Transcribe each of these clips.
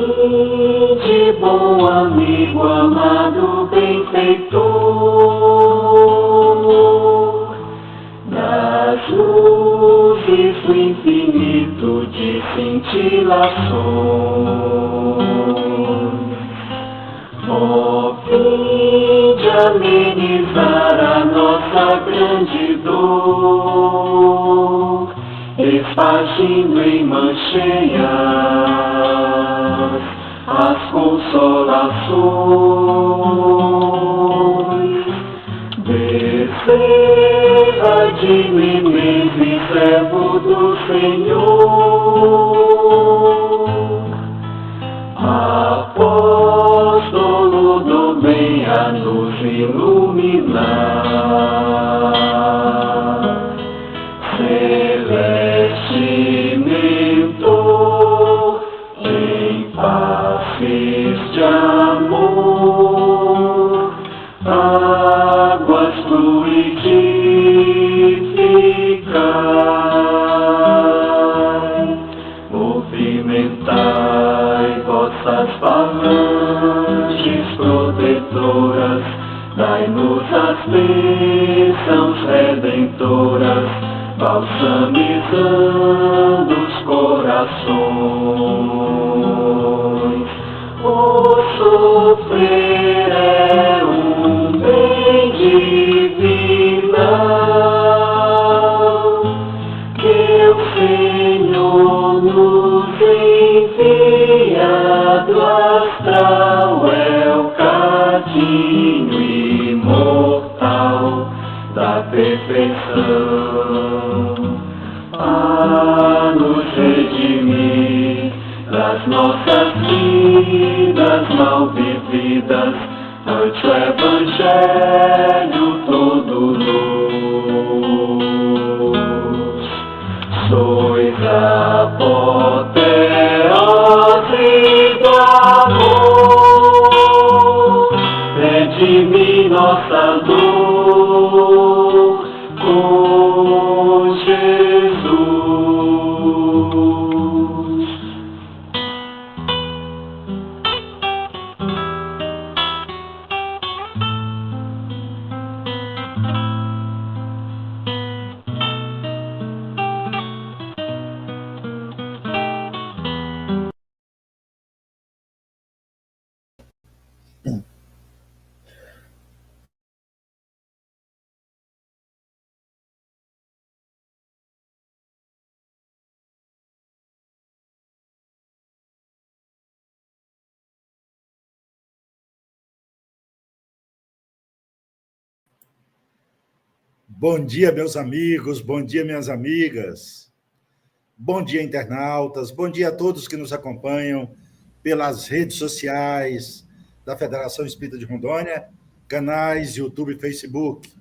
Vinde, bom amigo, amado benfeitor, das luzes do infinito de cintilações. Ó, vinde amenizar a nossa grande dor, espargindo em mancheias as consolações. Bezerra de Menezes, servo do Senhor, apóstolo do bem a nos iluminar, celeste mentor, em passes de amor, águas fluidificai, movimentai vossas falanges protetoras, dai-nos as bênçãos redentoras, balsamizando os corações. O sofrer é um bem divinal, que o Senhor nos envia do astral, é o cadinho imortal da perfeição, a nos redimir das nossas vidas mal vividas, ante o Evangelho todo luz. Sois a apoteose do amor, redimi nossa dor com Jesus. Bom dia, meus amigos, bom dia, minhas amigas, bom dia, internautas, bom dia a todos que nos acompanham pelas redes sociais da Federação Espírita de Rondônia, canais YouTube e Facebook,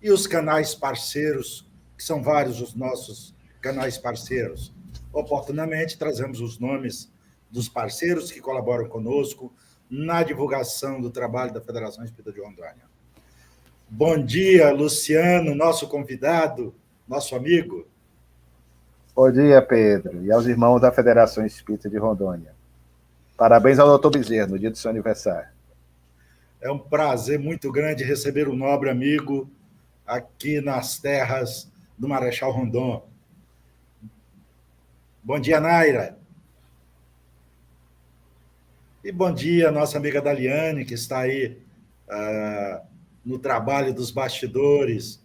e os canais parceiros, que são vários os nossos canais parceiros. Oportunamente, trazemos os nomes dos parceiros que colaboram conosco na divulgação do trabalho da Federação Espírita de Rondônia. Bom dia, Luciano, nosso convidado, nosso amigo. Bom dia, Pedro, e aos irmãos da Federação Espírita de Rondônia. Parabéns ao Dr. Bezerra, no dia do seu aniversário. É um prazer muito grande receber o nobre amigo aqui nas terras do Marechal Rondon. Bom dia, Naira. E bom dia, nossa amiga Daliane, que está aí no trabalho dos bastidores.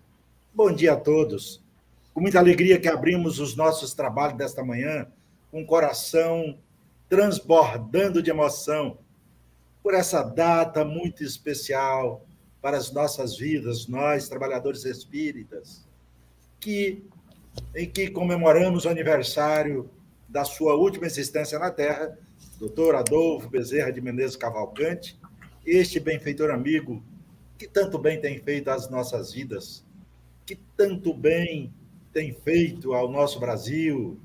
Bom dia a todos. Com muita alegria que abrimos os nossos trabalhos desta manhã, com o coração transbordando de emoção por essa data muito especial para as nossas vidas, nós, trabalhadores espíritas, em que comemoramos o aniversário da sua última existência na Terra, Dr. Adolfo Bezerra de Menezes Cavalcante, este benfeitor amigo que tanto bem tem feito às nossas vidas, que tanto bem tem feito ao nosso Brasil,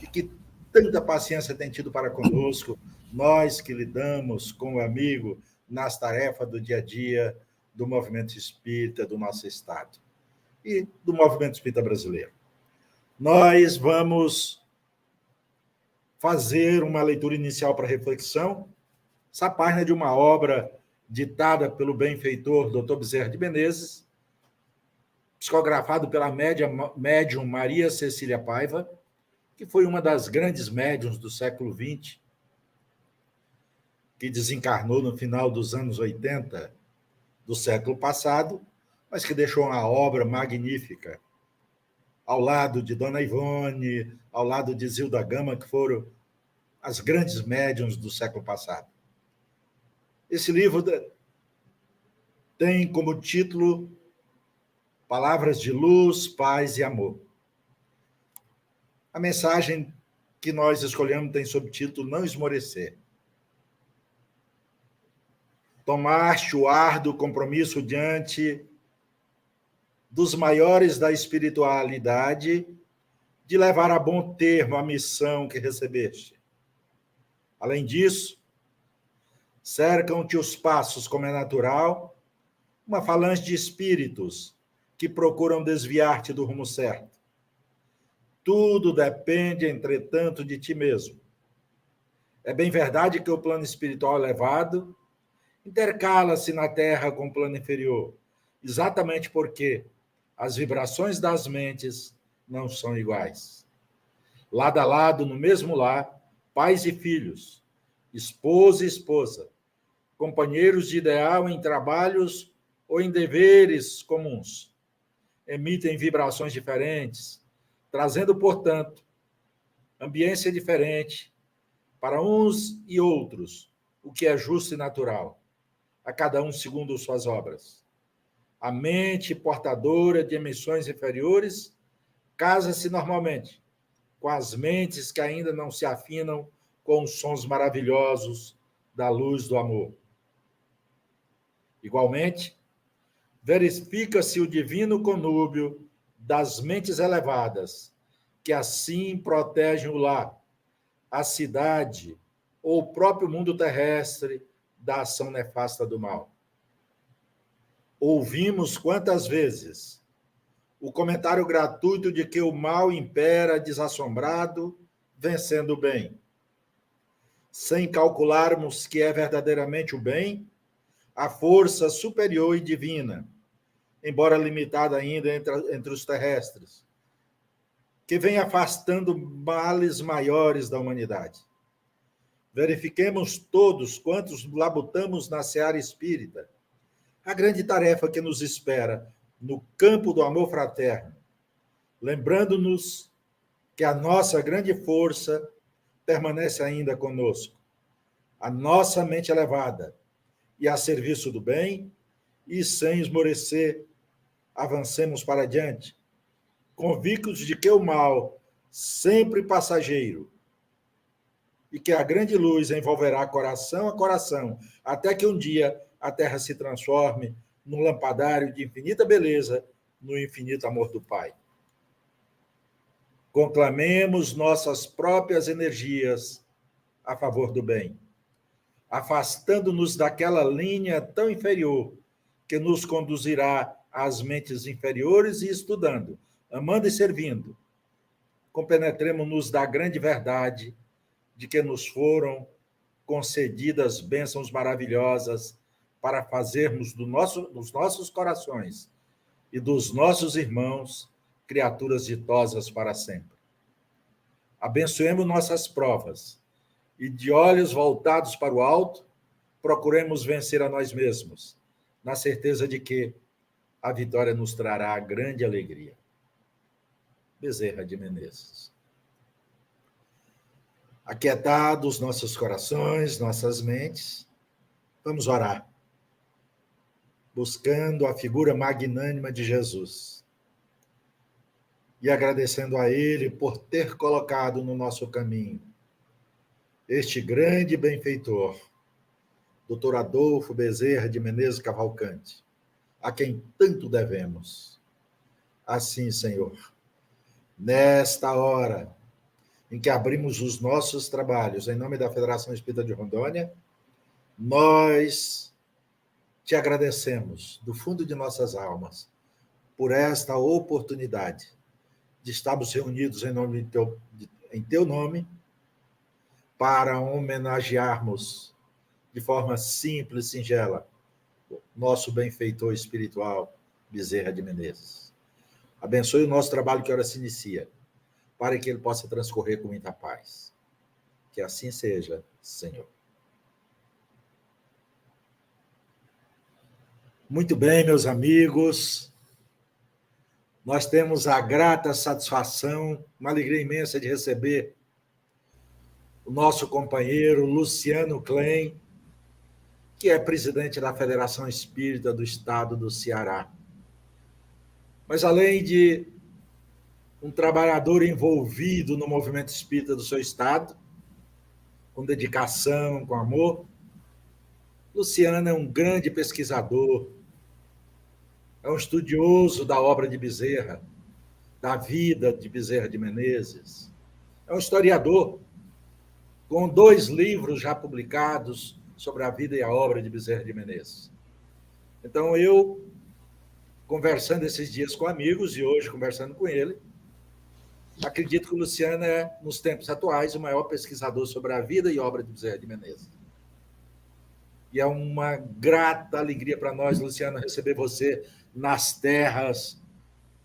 e que tanta paciência tem tido para conosco, nós que lidamos com o amigo nas tarefas do dia a dia do movimento espírita do nosso Estado e do movimento espírita brasileiro. Nós vamos fazer uma leitura inicial para reflexão. Essa página é de uma obra ditada pelo benfeitor Dr. Bezerra de Menezes, psicografado pela médium Maria Cecília Paiva, que foi uma das grandes médiuns do século XX, que desencarnou no final dos anos 80 do século passado, mas que deixou uma obra magnífica, ao lado de Dona Ivone, ao lado de Zilda Gama, que foram as grandes médiuns do século passado. Esse livro tem como título Palavras de Luz, Paz e Amor. A mensagem que nós escolhemos tem subtítulo Não Esmorecer. Tomaste o árduo compromisso diante dos maiores da espiritualidade de levar a bom termo a missão que recebeste. Além disso, cercam-te os passos, como é natural, uma falange de espíritos que procuram desviar-te do rumo certo. Tudo depende, entretanto, de ti mesmo. É bem verdade que o plano espiritual elevado intercala-se na Terra com o plano inferior, exatamente porque as vibrações das mentes não são iguais. Lado a lado, no mesmo lar, pais e filhos, esposa e esposa, companheiros de ideal em trabalhos ou em deveres comuns, emitem vibrações diferentes, trazendo, portanto, ambiência diferente para uns e outros, o que é justo e natural, a cada um segundo suas obras. A mente portadora de emissões inferiores casa-se normalmente com as mentes que ainda não se afinam com os sons maravilhosos da luz do amor. Igualmente, verifica-se o divino conúbio das mentes elevadas, que assim protegem o lar, a cidade ou o próprio mundo terrestre da ação nefasta do mal. Ouvimos quantas vezes o comentário gratuito de que o mal impera desassombrado, vencendo o bem, sem calcularmos que é verdadeiramente o bem, a força superior e divina, embora limitada ainda entre os terrestres, que vem afastando males maiores da humanidade. Verifiquemos todos quantos labutamos na seara espírita a grande tarefa que nos espera no campo do amor fraterno, lembrando-nos que a nossa grande força permanece ainda conosco, a nossa mente elevada e a serviço do bem, e sem esmorecer, avancemos para adiante, convictos de que o mal, sempre passageiro, e que a grande luz envolverá coração a coração, até que um dia a Terra se transforme num lampadário de infinita beleza, no infinito amor do Pai. Conclamemos nossas próprias energias a favor do bem, afastando-nos daquela linha tão inferior que nos conduzirá às mentes inferiores e estudando, amando e servindo, compenetremos-nos da grande verdade de que nos foram concedidas bênçãos maravilhosas para fazermos dos nossos corações e dos nossos irmãos criaturas ditosas para sempre. Abençoemos nossas provas e, de olhos voltados para o alto, procuremos vencer a nós mesmos, na certeza de que a vitória nos trará grande alegria. Bezerra de Menezes. Aquietados nossos corações, nossas mentes, vamos orar, buscando a figura magnânima de Jesus e agradecendo a Ele por ter colocado no nosso caminho este grande benfeitor, Dr. Adolfo Bezerra de Menezes Cavalcante, a quem tanto devemos. Assim, Senhor, nesta hora em que abrimos os nossos trabalhos, em nome da Federação Espírita de Rondônia, nós te agradecemos do fundo de nossas almas por esta oportunidade de estarmos reunidos em teu nome, para homenagearmos de forma simples e singela nosso benfeitor espiritual, Bezerra de Menezes. Abençoe o nosso trabalho que agora se inicia, para que ele possa transcorrer com muita paz. Que assim seja, Senhor. Muito bem, meus amigos. Nós temos a grata satisfação, uma alegria imensa de receber o nosso companheiro Luciano Klein, que é presidente da Federação Espírita do Estado do Ceará. Mas, além de um trabalhador envolvido no movimento espírita do seu estado, com dedicação, com amor, Luciano é um grande pesquisador, é um estudioso da obra de Bezerra, da vida de Bezerra de Menezes, é um historiador, com 2 livros já publicados sobre a vida e a obra de Bezerra de Menezes. Então, eu, conversando esses dias com amigos e hoje conversando com ele, acredito que o Luciano é, nos tempos atuais, o maior pesquisador sobre a vida e obra de Bezerra de Menezes. E é uma grata alegria para nós, Luciano, receber você nas terras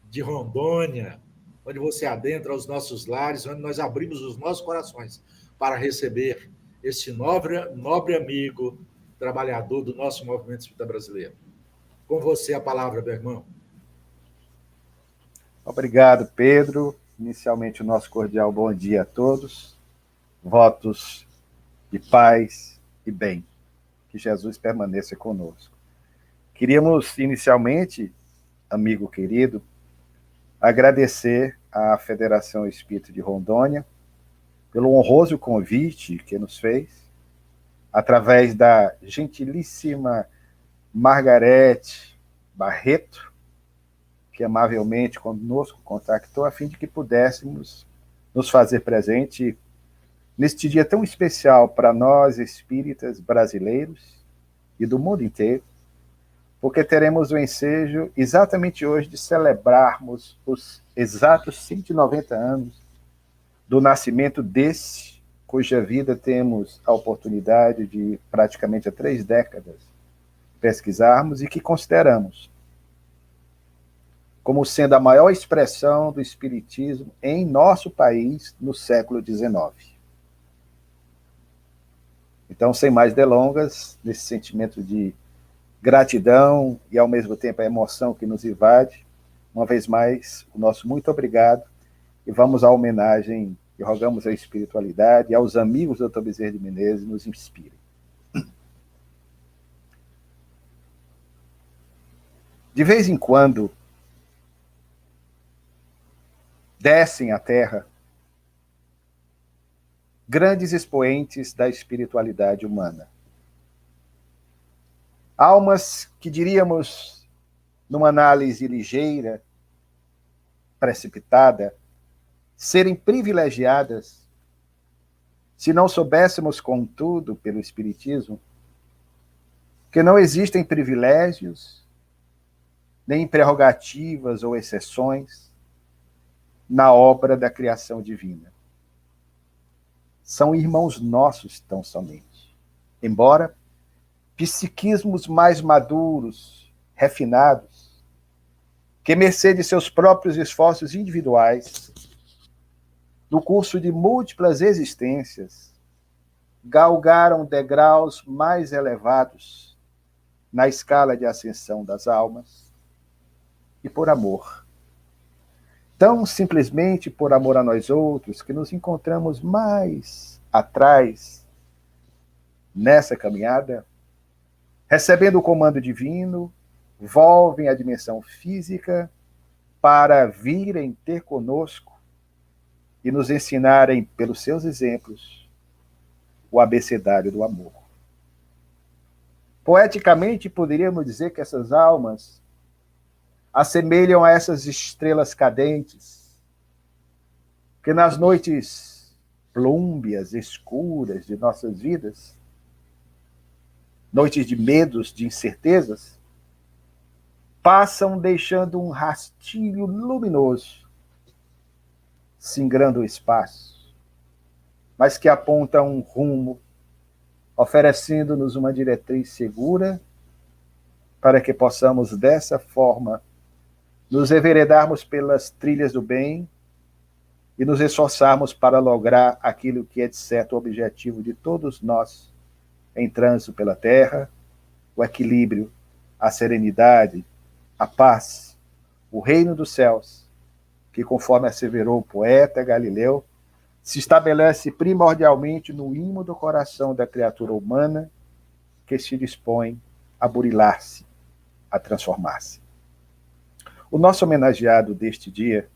de Rondônia, onde você adentra os nossos lares, onde nós abrimos os nossos corações para receber esse nobre amigo, trabalhador do nosso movimento espírita brasileiro. Com você a palavra, meu irmão. Obrigado, Pedro. Inicialmente, o nosso cordial bom dia a todos. Votos de paz e bem. Que Jesus permaneça conosco. Queríamos, inicialmente, amigo querido, agradecer à Federação Espírita de Rondônia pelo honroso convite que nos fez, através da gentilíssima Margarete Barreto, que amavelmente conosco contactou, a fim de que pudéssemos nos fazer presente neste dia tão especial para nós espíritas brasileiros e do mundo inteiro, porque teremos o ensejo exatamente hoje de celebrarmos os exatos 190 anos do nascimento desse, cuja vida temos a oportunidade de praticamente há 3 décadas pesquisarmos e que consideramos como sendo a maior expressão do espiritismo em nosso país no século XIX. Então, sem mais delongas, nesse sentimento de gratidão e, ao mesmo tempo, a emoção que nos invade, uma vez mais, o nosso muito obrigado, e vamos à homenagem e rogamos à espiritualidade e aos amigos do Dr. Bezerra de Menezes nos inspirem. De vez em quando, descem à Terra grandes expoentes da espiritualidade humana. Almas que diríamos, numa análise ligeira, precipitada, serem privilegiadas, se não soubéssemos, contudo, pelo Espiritismo, que não existem privilégios, nem prerrogativas ou exceções na obra da criação divina. São irmãos nossos tão somente. Embora psiquismos mais maduros, refinados, que, mercê de seus próprios esforços individuais, no curso de múltiplas existências, galgaram degraus mais elevados na escala de ascensão das almas, e por amor. Tão simplesmente por amor a nós outros, que nos encontramos mais atrás nessa caminhada, recebendo o comando divino, volvem à dimensão física para virem ter conosco e nos ensinarem, pelos seus exemplos, o abecedário do amor. Poeticamente, poderíamos dizer que essas almas assemelham a essas estrelas cadentes que nas noites plúmbias, escuras de nossas vidas, noites de medos, de incertezas, passam deixando um rastilho luminoso, singrando o espaço, mas que aponta um rumo, oferecendo-nos uma diretriz segura para que possamos, dessa forma, nos enveredarmos pelas trilhas do bem e nos esforçarmos para lograr aquilo que é, de certo, o objetivo de todos nós em trânsito pela terra, o equilíbrio, a serenidade, a paz, o reino dos céus, que, conforme asseverou o poeta Galileu, se estabelece primordialmente no ímã do coração da criatura humana que se dispõe a burilar-se, a transformar-se. O nosso homenageado deste dia,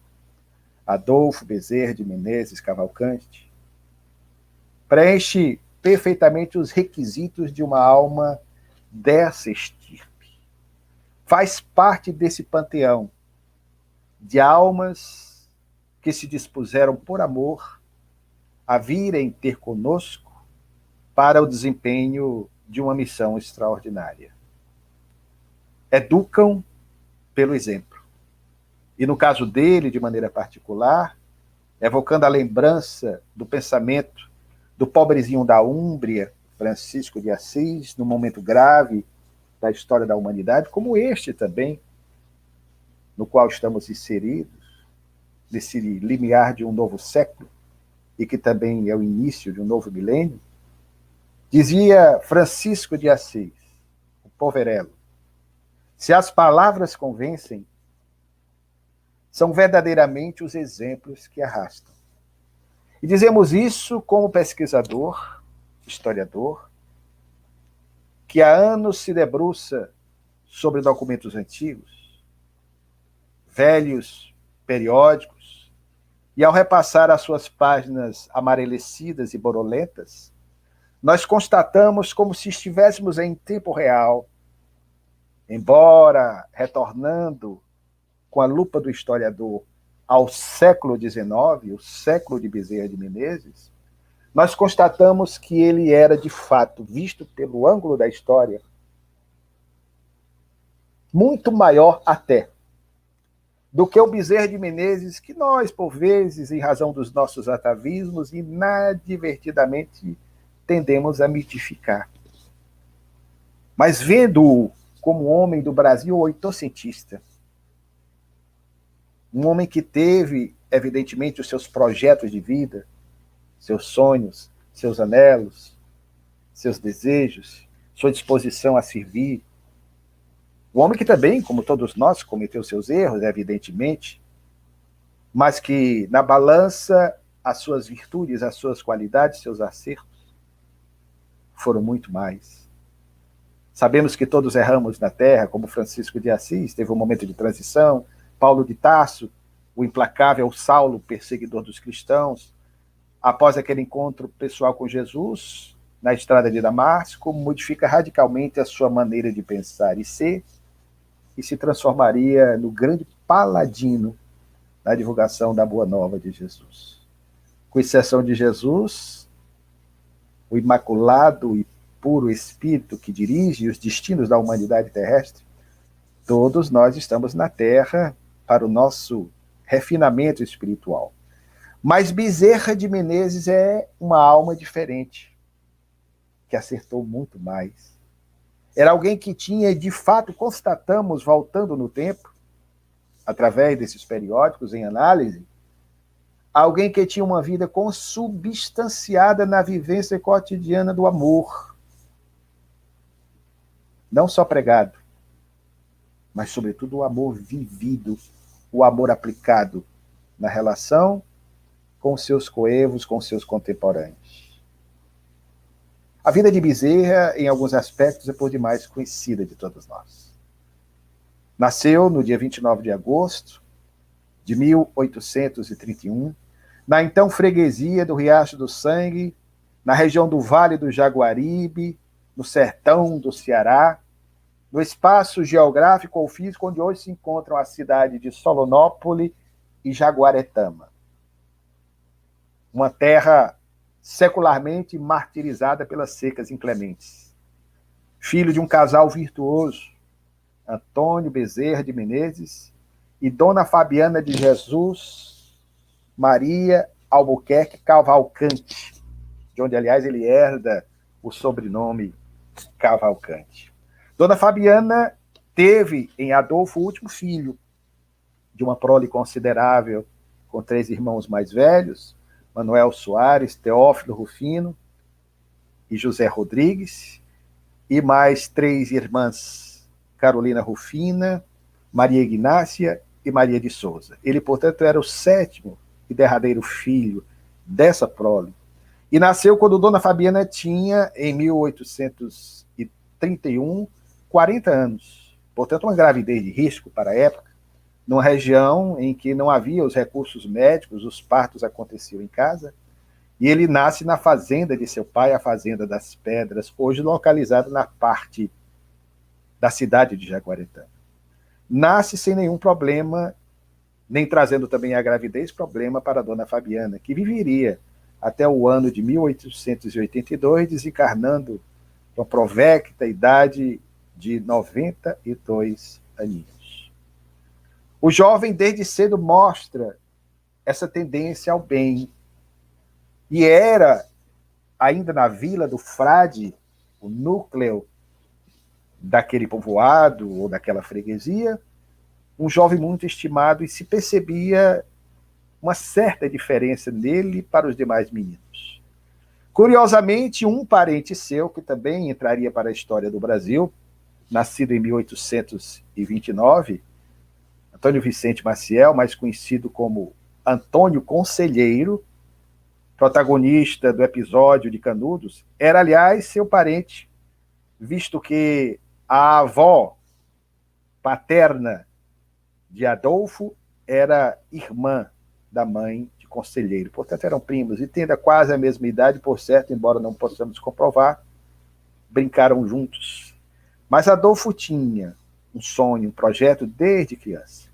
Adolfo Bezerra de Menezes Cavalcante, preenche perfeitamente os requisitos de uma alma dessa estirpe. Faz parte desse panteão de almas que se dispuseram por amor a virem ter conosco para o desempenho de uma missão extraordinária. Educam pelo exemplo. E no caso dele, de maneira particular, evocando a lembrança do pensamento do pobrezinho da Úmbria, Francisco de Assis, num momento grave da história da humanidade, como este também, no qual estamos inseridos, nesse limiar de um novo século, e que também é o início de um novo milênio, dizia Francisco de Assis, o poverello, se as palavras convencem, são verdadeiramente os exemplos que arrastam. E dizemos isso como pesquisador, historiador, que há anos se debruça sobre documentos antigos, velhos periódicos, e ao repassar as suas páginas amarelecidas e borolentas, nós constatamos como se estivéssemos em tempo real, embora retornando com a lupa do historiador ao século XIX, o século de Bezerra de Menezes, nós constatamos que ele era, de fato, visto pelo ângulo da história, muito maior até do que o Bezerra de Menezes, que nós, por vezes, em razão dos nossos atavismos, inadvertidamente tendemos a mitificar. Mas vendo-o como homem do Brasil oitocentista, um homem que teve, evidentemente, os seus projetos de vida, seus sonhos, seus anelos, seus desejos, sua disposição a servir. Um homem que também, como todos nós, cometeu seus erros, evidentemente, mas que, na balança, as suas virtudes, as suas qualidades, seus acertos, foram muito mais. Sabemos que todos erramos na terra, como Francisco de Assis, teve um momento de transição, Paulo de Tarso, o implacável Saulo, perseguidor dos cristãos, após aquele encontro pessoal com Jesus, na estrada de Damasco, modifica radicalmente a sua maneira de pensar e ser, e se transformaria no grande paladino na divulgação da Boa Nova de Jesus. Com exceção de Jesus, o imaculado e puro Espírito que dirige os destinos da humanidade terrestre, todos nós estamos na Terra para o nosso refinamento espiritual. Mas Bezerra de Menezes é uma alma diferente, que acertou muito mais. Era alguém que tinha, de fato, constatamos, voltando no tempo, através desses periódicos em análise, alguém que tinha uma vida consubstanciada na vivência cotidiana do amor. Não só pregado, mas, sobretudo, o amor vivido, o amor aplicado na relação com seus coevos, com seus contemporâneos. A vida de Bezerra, em alguns aspectos, é por demais conhecida de todos nós. Nasceu no dia 29 de agosto de 1831, na então freguesia do Riacho do Sangue, na região do Vale do Jaguaribe, no sertão do Ceará, no espaço geográfico ou físico onde hoje se encontram a cidade de Solonópole e Jaguaretama. Uma terra secularmente martirizada pelas secas inclementes. Filho de um casal virtuoso, Antônio Bezerra de Menezes e Dona Fabiana de Jesus Maria Albuquerque Cavalcante, de onde, aliás, ele herda o sobrenome Cavalcante. Dona Fabiana teve em Adolfo o último filho, de uma prole considerável, com 3 irmãos mais velhos, Manuel Soares, Teófilo Rufino e José Rodrigues, e mais 3 irmãs, Carolina Rufina, Maria Ignácia e Maria de Souza. Ele, portanto, era o 7º e derradeiro filho dessa prole. E nasceu quando Dona Fabiana tinha, em 1831, 40 anos. Portanto, uma gravidez de risco para a época, numa região em que não havia os recursos médicos, os partos aconteciam em casa, e ele nasce na fazenda de seu pai, a Fazenda das Pedras, hoje localizada na parte da cidade de Jaguaretama. Nasce sem nenhum problema, nem trazendo também a gravidez problema para a Dona Fabiana, que viveria até o ano de 1882, desencarnando com a provecta idade de 92 aninhos. O jovem, desde cedo, mostra essa tendência ao bem, e era, ainda na Vila do Frade, o núcleo daquele povoado ou daquela freguesia, um jovem muito estimado, e se percebia uma certa diferença nele para os demais meninos. Curiosamente, um parente seu, que também entraria para a história do Brasil, nascido em 1829, Antônio Vicente Maciel, mais conhecido como Antônio Conselheiro, protagonista do episódio de Canudos, era, aliás, seu parente, visto que a avó paterna de Adolfo era irmã da mãe de Conselheiro. Portanto, eram primos, e tendo quase a mesma idade, por certo, embora não possamos comprovar, brincaram juntos. Mas Adolfo tinha um sonho, um projeto desde criança.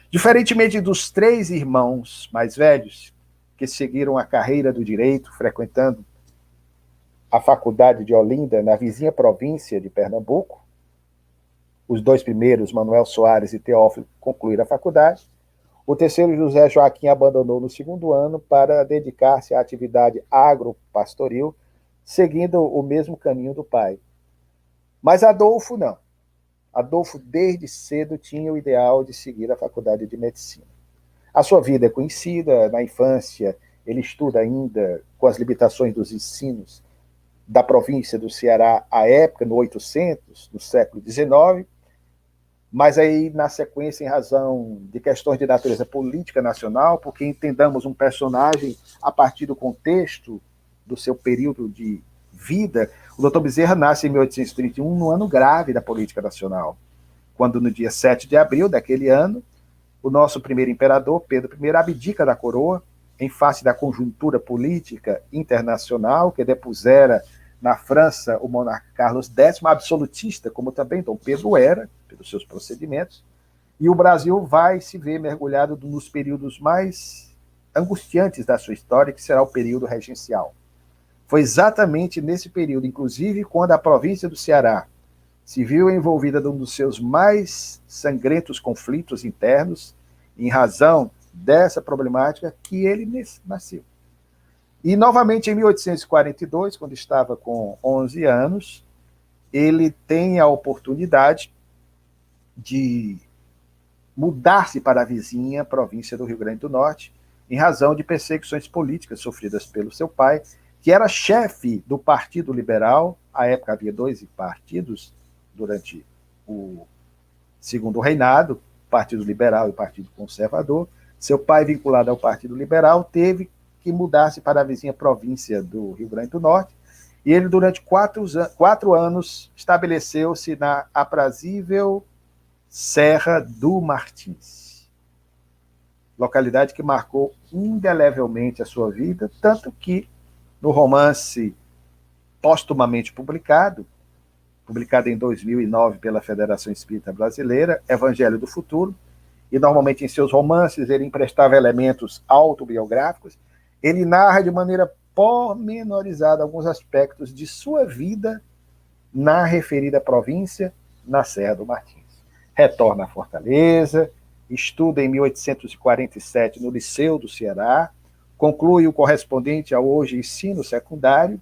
Diferentemente dos 3 irmãos mais velhos, que seguiram a carreira do direito, frequentando a faculdade de Olinda, na vizinha província de Pernambuco, os 2 primeiros, Manuel Soares e Teófilo, concluíram a faculdade. O terceiro, José Joaquim, abandonou no 2º ano para dedicar-se à atividade agropastoril, seguindo o mesmo caminho do pai. Mas Adolfo não. Adolfo, desde cedo, tinha o ideal de seguir a faculdade de medicina. A sua vida é conhecida. Na infância, ele estuda ainda com as limitações dos ensinos da província do Ceará à época, no 800, no século XIX, mas aí, na sequência, em razão de questões de natureza política nacional, porque entendamos um personagem a partir do contexto do seu período de vida, o Dr. Bezerra nasce em 1831, no ano grave da política nacional, quando no dia 7 de abril daquele ano, o nosso primeiro imperador, Pedro I, abdica da coroa em face da conjuntura política internacional que depusera na França o monarca Carlos X, absolutista, como também Dom Pedro era, pelos seus procedimentos, e o Brasil vai se ver mergulhado nos períodos mais angustiantes da sua história, que será o período regencial. Foi exatamente nesse período, inclusive, quando a província do Ceará se viu envolvida num dos seus mais sangrentos conflitos internos, em razão dessa problemática, que ele nasceu. E, novamente, em 1842, quando estava com 11 anos, ele tem a oportunidade de mudar-se para a vizinha província do Rio Grande do Norte, em razão de perseguições políticas sofridas pelo seu pai, que era chefe do Partido Liberal. À época havia 2 partidos durante o Segundo Reinado, o Partido Liberal e o Partido Conservador. Seu pai, vinculado ao Partido Liberal, teve que mudar-se para a vizinha província do Rio Grande do Norte, e ele, durante 4 anos, estabeleceu-se na aprazível Serra do Martins, localidade que marcou indelevelmente a sua vida, tanto que, no romance póstumamente publicado em 2009 pela Federação Espírita Brasileira, Evangelho do Futuro, e normalmente em seus romances ele emprestava elementos autobiográficos, ele narra de maneira pormenorizada alguns aspectos de sua vida na referida província, na Serra do Martins. Retorna à Fortaleza, estuda em 1847 no Liceu do Ceará, conclui o correspondente ao hoje ensino secundário,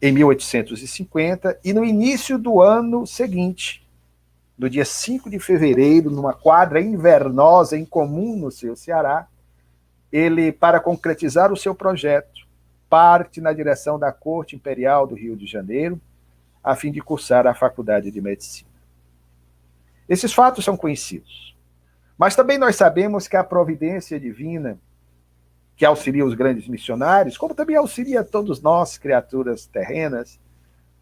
em 1850, e no início do ano seguinte, no dia 5 de fevereiro, numa quadra invernosa incomum no seu Ceará, ele, para concretizar o seu projeto, parte na direção da Corte Imperial do Rio de Janeiro, a fim de cursar a Faculdade de Medicina. Esses fatos são conhecidos, mas também nós sabemos que a providência divina, que auxilia os grandes missionários, como também auxilia todos nós, criaturas terrenas,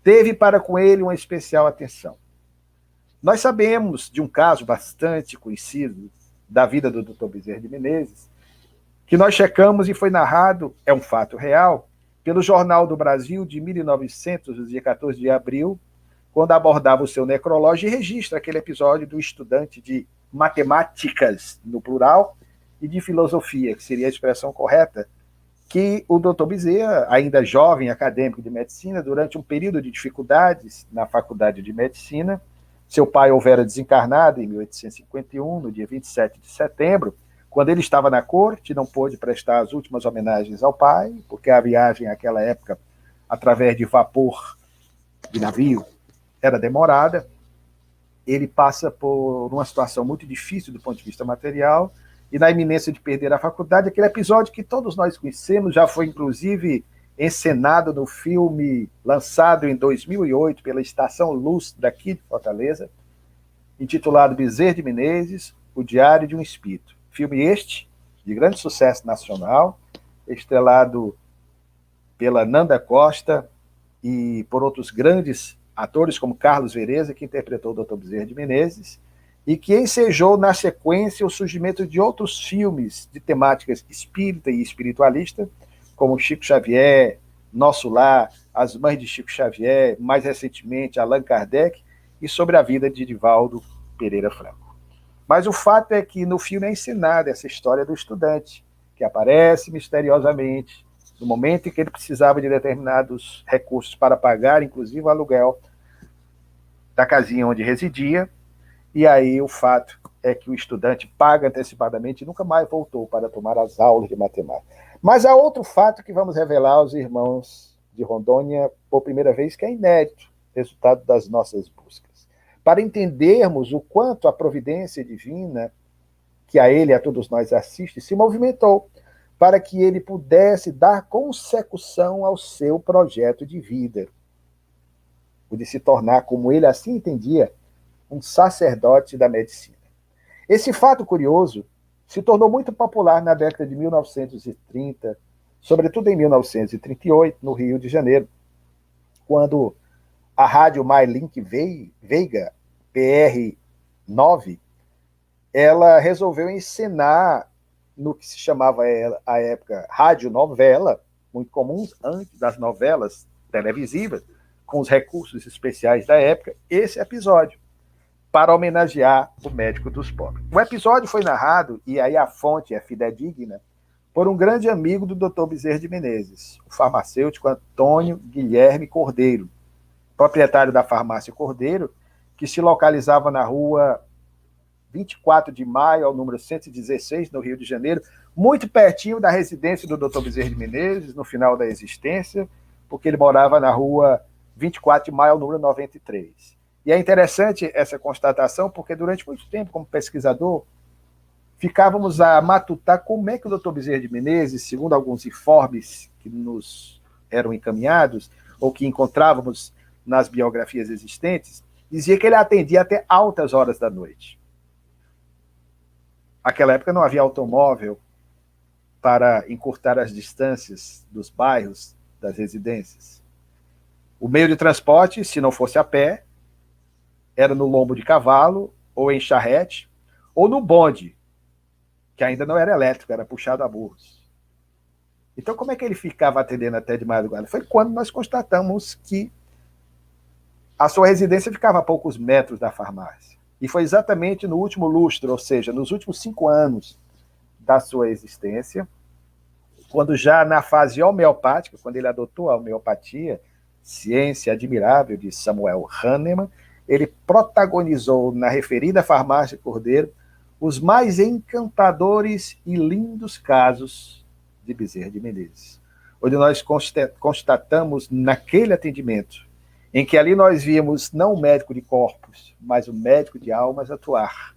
teve para com ele uma especial atenção. Nós sabemos de um caso bastante conhecido da vida do Dr. Bezerra de Menezes, que nós checamos e foi narrado, é um fato real, pelo Jornal do Brasil de 1900, no dia 14 de abril, quando abordava o seu necrológio e registra aquele episódio do estudante de matemáticas, no plural, e de filosofia, que seria a expressão correta, que o Dr. Bezerra, ainda jovem acadêmico de medicina, durante um período de dificuldades na Faculdade de Medicina, seu pai houvera desencarnado em 1851, no dia 27 de setembro, quando ele estava na corte, não pôde prestar as últimas homenagens ao pai, porque a viagem naquela época, através de vapor de navio, era demorada. Ele passa por uma situação muito difícil do ponto de vista material, e na iminência de perder a faculdade, aquele episódio que todos nós conhecemos, já foi inclusive encenado no filme lançado em 2008 pela Estação Luz daqui de Fortaleza, intitulado Bezerra de Menezes, O Diário de um Espírito. Filme este, de grande sucesso nacional, estrelado pela Nanda Costa e por outros grandes atores como Carlos Vereza, que interpretou o Dr. Bezerra de Menezes, e que ensejou na sequência o surgimento de outros filmes de temáticas espírita e espiritualista, como Chico Xavier, Nosso Lar, As Mães de Chico Xavier, mais recentemente Allan Kardec, e sobre a vida de Divaldo Pereira Franco. Mas o fato é que no filme é ensinada essa história do estudante, que aparece misteriosamente no momento em que ele precisava de determinados recursos para pagar, inclusive o aluguel da casinha onde residia, e aí o fato é que o estudante paga antecipadamente e nunca mais voltou para tomar as aulas de matemática. Mas há outro fato que vamos revelar aos irmãos de Rondônia por primeira vez, que é inédito, resultado das nossas buscas. Para entendermos o quanto a providência divina, que a ele e a todos nós assiste, se movimentou para que ele pudesse dar consecução ao seu projeto de vida, o de se tornar, como ele assim entendia, um sacerdote da medicina. Esse fato curioso se tornou muito popular na década de 1930, sobretudo em 1938, no Rio de Janeiro, quando a rádio MyLink Veiga, PR9, ela resolveu encenar no que se chamava à época radionovela, muito comuns antes das novelas televisivas, com os recursos especiais da época, esse episódio, para homenagear o médico dos pobres. O episódio foi narrado, e aí a fonte é fidedigna, por um grande amigo do Dr. Bezerra de Menezes, o farmacêutico Antônio Guilherme Cordeiro, proprietário da farmácia Cordeiro, que se localizava na rua 24 de maio, ao número 116, no Rio de Janeiro, muito pertinho da residência do Dr. Bezerra de Menezes, no final da existência, porque ele morava na rua 24 de maio, ao número 93. E é interessante essa constatação, porque durante muito tempo, como pesquisador, ficávamos a matutar como é que o Dr. Bezerra de Menezes, segundo alguns informes que nos eram encaminhados, ou que encontrávamos nas biografias existentes, dizia que ele atendia até altas horas da noite. Naquela época não havia automóvel para encurtar as distâncias dos bairros, das residências. O meio de transporte, se não fosse a pé, era no lombo de cavalo, ou em charrete, ou no bonde, que ainda não era elétrico, era puxado a burros. Então, como é que ele ficava atendendo até de madrugada? Foi quando nós constatamos que a sua residência ficava a poucos metros da farmácia. E foi exatamente no último lustro, ou seja, nos últimos 5 anos da sua existência, quando já na fase homeopática, quando ele adotou a homeopatia, ciência admirável de Samuel Hahnemann, ele protagonizou na referida farmácia Cordeiro os mais encantadores e lindos casos de Bezerra de Menezes, onde nós constatamos naquele atendimento, em que ali nós víamos não o médico de corpos, mas o médico de almas atuar,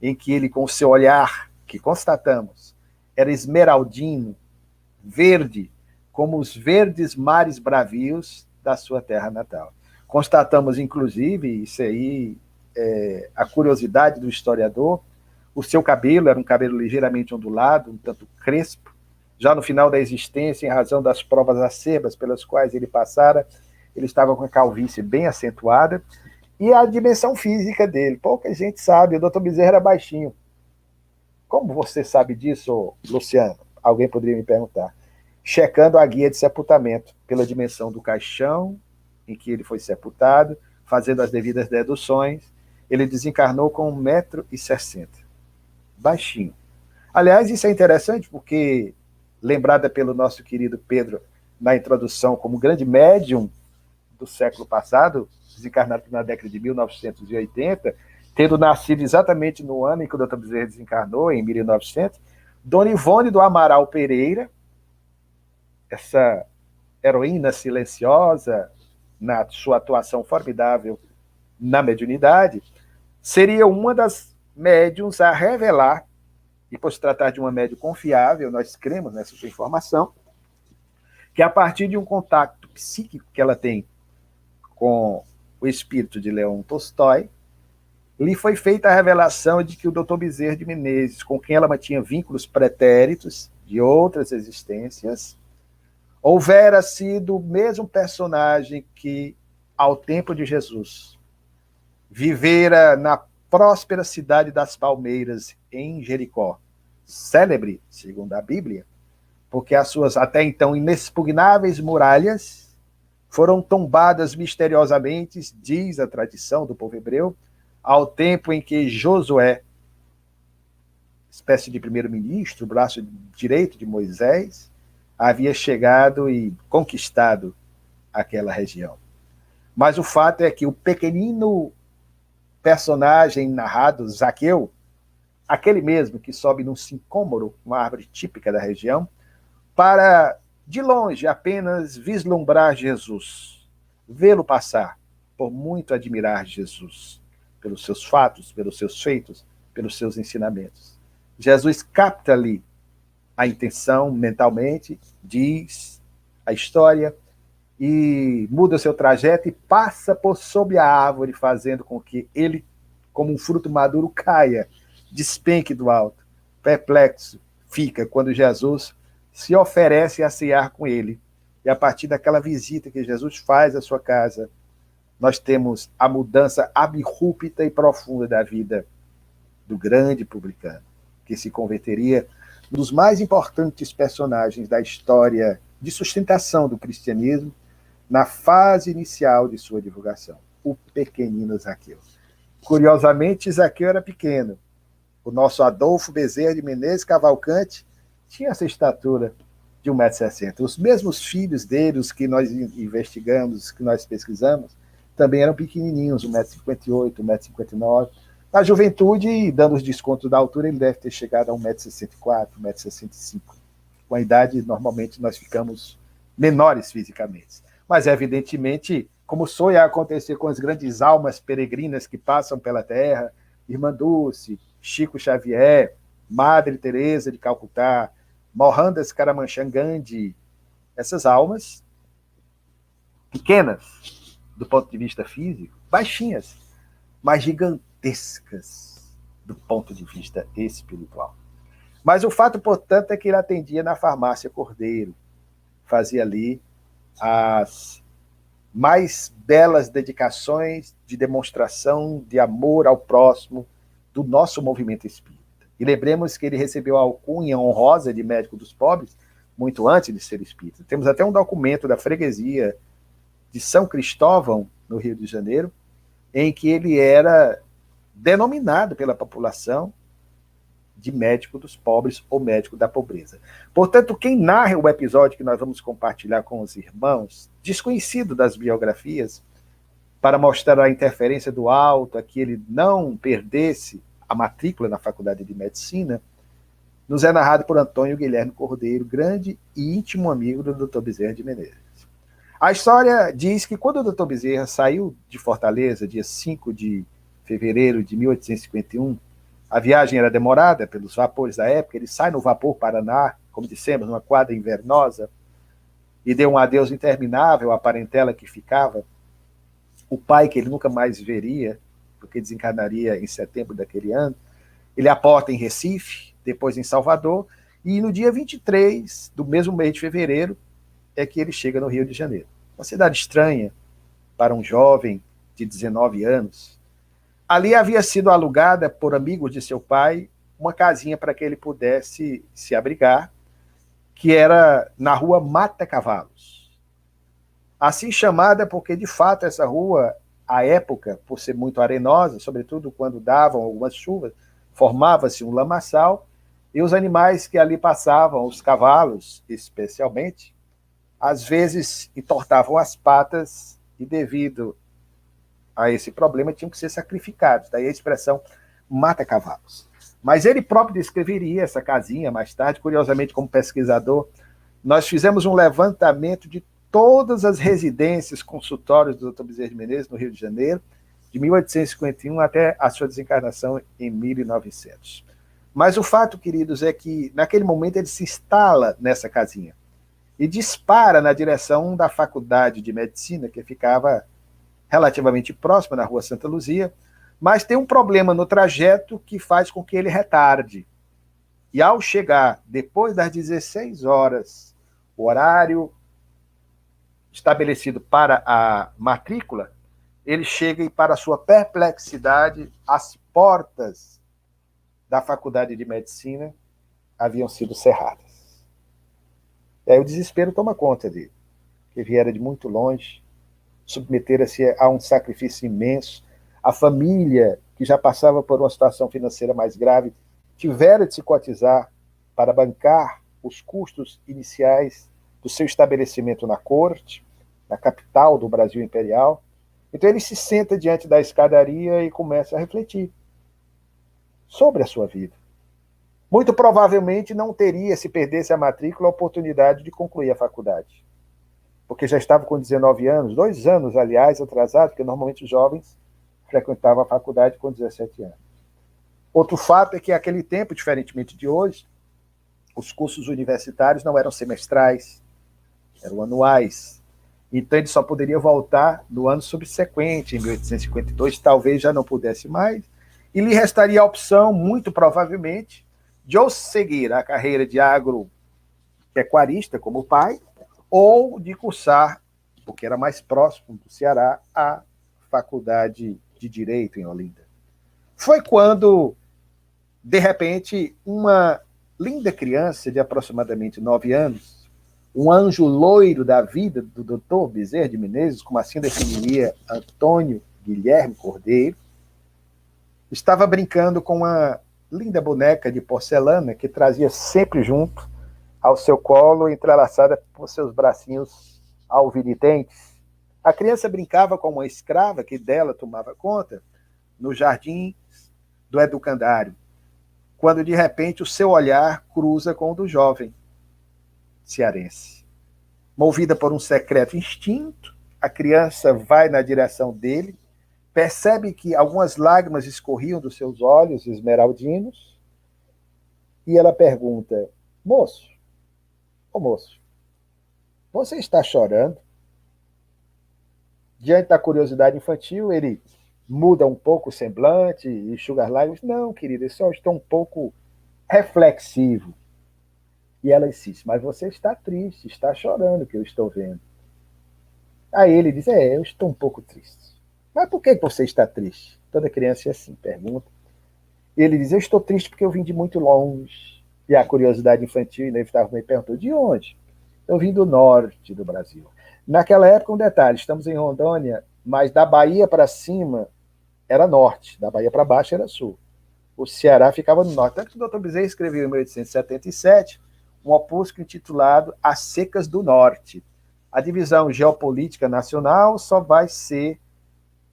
em que ele, com o seu olhar, que constatamos, era esmeraldino, verde, como os verdes mares bravios da sua terra natal. Constatamos, inclusive, isso aí é a curiosidade do historiador, o seu cabelo era um cabelo ligeiramente ondulado, um tanto crespo, já no final da existência, em razão das provas acerbas pelas quais ele passara, ele estava com a calvície bem acentuada, e a dimensão física dele, pouca gente sabe, o doutor Bezerra era baixinho. Como você sabe disso, Luciano? Alguém poderia me perguntar. Checando a guia de sepultamento, pela dimensão do caixão em que ele foi sepultado, fazendo as devidas deduções, ele desencarnou com 1,60 m. Baixinho. Aliás, isso é interessante porque, lembrada pelo nosso querido Pedro na introdução como grande médium do século passado, desencarnado na década de 1980, tendo nascido exatamente no ano em que o Dr. Bezerra desencarnou, em 1900, Dona Ivone do Amaral Pereira, essa heroína silenciosa, na sua atuação formidável na mediunidade, seria uma das médiuns a revelar, e por se tratar de uma médium confiável, nós cremos nessa sua informação, que a partir de um contato psíquico que ela tem com o espírito de Leon Tolstói, lhe foi feita a revelação de que o Dr. Bezerra de Menezes, com quem ela mantinha vínculos pretéritos de outras existências, houvera sido o mesmo personagem que, ao tempo de Jesus, vivera na próspera cidade das Palmeiras, em Jericó, célebre, segundo a Bíblia, porque as suas até então inexpugnáveis muralhas foram tombadas misteriosamente, diz a tradição do povo hebreu, ao tempo em que Josué, espécie de primeiro-ministro, braço direito de Moisés, havia chegado e conquistado aquela região. Mas o fato é que o pequenino personagem narrado, Zaqueu, aquele mesmo que sobe num sicômoro, uma árvore típica da região, para, de longe, apenas vislumbrar Jesus, vê-lo passar, por muito admirar Jesus, pelos seus fatos, pelos seus feitos, pelos seus ensinamentos. Jesus capta ali a intenção mentalmente, diz a história, e muda seu trajeto e passa por sob a árvore, fazendo com que ele, como um fruto maduro, caia, despenque do alto. Perplexo fica quando Jesus se oferece a cear com ele. E a partir daquela visita que Jesus faz à sua casa, nós temos a mudança abrupta e profunda da vida do grande publicano, que se converteria um dos mais importantes personagens da história de sustentação do cristianismo na fase inicial de sua divulgação, o pequenino Zaqueu. Curiosamente, Zaqueu era pequeno. O nosso Adolfo Bezerra de Menezes Cavalcante tinha essa estatura de 1,60 m. Os mesmos filhos dele, os que nós investigamos, que nós pesquisamos, também eram pequenininhos, 1,58 m, 1,59 m. Na juventude, dando os descontos da altura, ele deve ter chegado a 1,64 m, 1,65 m. Com a idade, normalmente, nós ficamos menores fisicamente. Mas, evidentemente, como sonha acontecer com as grandes almas peregrinas que passam pela Terra, Irmã Dulce, Chico Xavier, Madre Teresa de Calcutá, Mohandas Karamchand Gandhi, essas almas pequenas do ponto de vista físico, baixinhas, mas gigantescas do ponto de vista espiritual. Mas o fato, portanto, é que ele atendia na farmácia Cordeiro, fazia ali as mais belas dedicações de demonstração de amor ao próximo do nosso movimento espírita. E lembremos que ele recebeu a alcunha honrosa de médico dos pobres muito antes de ser espírita. Temos até um documento da freguesia de São Cristóvão, no Rio de Janeiro, em que ele era denominado pela população de médico dos pobres ou médico da pobreza. Portanto, quem narra o episódio que nós vamos compartilhar com os irmãos, desconhecido das biografias, para mostrar a interferência do alto, a que ele não perdesse a matrícula na Faculdade de Medicina, nos é narrado por Antônio Guilherme Cordeiro, grande e íntimo amigo do Dr. Bezerra de Menezes. A história diz que quando o Dr. Bezerra saiu de Fortaleza, dia 5 de fevereiro de 1851, a viagem era demorada pelos vapores da época, ele sai no vapor Paraná, como dissemos, numa quadra invernosa, e deu um adeus interminável à parentela que ficava, o pai que ele nunca mais veria, porque desencarnaria em setembro daquele ano. Ele aporta em Recife, depois em Salvador, e no dia 23 do mesmo mês de fevereiro é que ele chega no Rio de Janeiro. Uma cidade estranha para um jovem de 19 anos. Ali havia sido alugada por amigos de seu pai uma casinha para que ele pudesse se abrigar, que era na rua Mata Cavalos. Assim chamada porque, de fato, essa rua, à época, por ser muito arenosa, sobretudo quando davam algumas chuvas, formava-se um lamaçal, e os animais que ali passavam, os cavalos especialmente, às vezes entortavam as patas e, devido a esse problema, tinham que ser sacrificados. Daí a expressão mata-cavalos. Mas ele próprio descreveria essa casinha mais tarde. Curiosamente, como pesquisador, nós fizemos um levantamento de todas as residências, consultórios do Dr. Bezerra de Menezes no Rio de Janeiro, de 1851 até a sua desencarnação em 1900. Mas o fato, queridos, é que naquele momento ele se instala nessa casinha e dispara na direção da Faculdade de Medicina, que ficava relativamente próxima, na Rua Santa Luzia, mas tem um problema no trajeto que faz com que ele retarde. E ao chegar depois das 16 horas, o horário estabelecido para a matrícula, ele chega e, para sua perplexidade, as portas da Faculdade de Medicina haviam sido cerradas. E aí o desespero toma conta dele, que viera de muito longe, submetera-se a um sacrifício imenso. A família, que já passava por uma situação financeira mais grave, tivera de se cotizar para bancar os custos iniciais do seu estabelecimento na corte, na capital do Brasil Imperial. Então ele se senta diante da escadaria e começa a refletir sobre a sua vida. Muito provavelmente não teria, se perdesse a matrícula, a oportunidade de concluir a faculdade, porque já estava com 19 anos, 2 anos, aliás, atrasado, porque normalmente os jovens frequentavam a faculdade com 17 anos. Outro fato é que, naquele tempo, diferentemente de hoje, os cursos universitários não eram semestrais, eram anuais. Então, ele só poderia voltar no ano subsequente, em 1852, talvez já não pudesse mais, e lhe restaria a opção, muito provavelmente, de ou seguir a carreira de agropecuarista, como o pai, ou de cursar, porque era mais próximo do Ceará, a Faculdade de Direito em Olinda. Foi quando, de repente, uma linda criança de aproximadamente 9 anos, um anjo loiro da vida do Dr. Bezerra de Menezes, como assim definiria Antônio Guilherme Cordeiro, estava brincando com uma linda boneca de porcelana que trazia sempre junto ao seu colo, entrelaçada por seus bracinhos alvinitentes. A criança brincava com uma escrava que dela tomava conta no jardim do educandário, quando de repente o seu olhar cruza com o do jovem cearense. Movida por um secreto instinto, a criança vai na direção dele, percebe que algumas lágrimas escorriam dos seus olhos esmeraldinos, e ela pergunta: moço, você está chorando? Diante da curiosidade infantil, ele muda um pouco o semblante e enxuga as lágrimas. Não, querida, eu só estou um pouco reflexivo. E ela insiste: mas você está triste, está chorando, que eu estou vendo. Aí ele diz: eu estou um pouco triste. Mas por que você está triste? Toda criança é assim, pergunta. E ele diz: eu estou triste porque eu vim de muito longe. E a curiosidade infantil inevitavelmente perguntou: de onde? Eu vim do norte do Brasil. Naquela época, um detalhe, estamos em Rondônia, mas da Bahia para cima era norte, da Bahia para baixo era sul. O Ceará ficava no norte. Tanto que o Dr. Bezerra escreveu em 1877 um opúsculo intitulado As Secas do Norte. A divisão geopolítica nacional só vai ser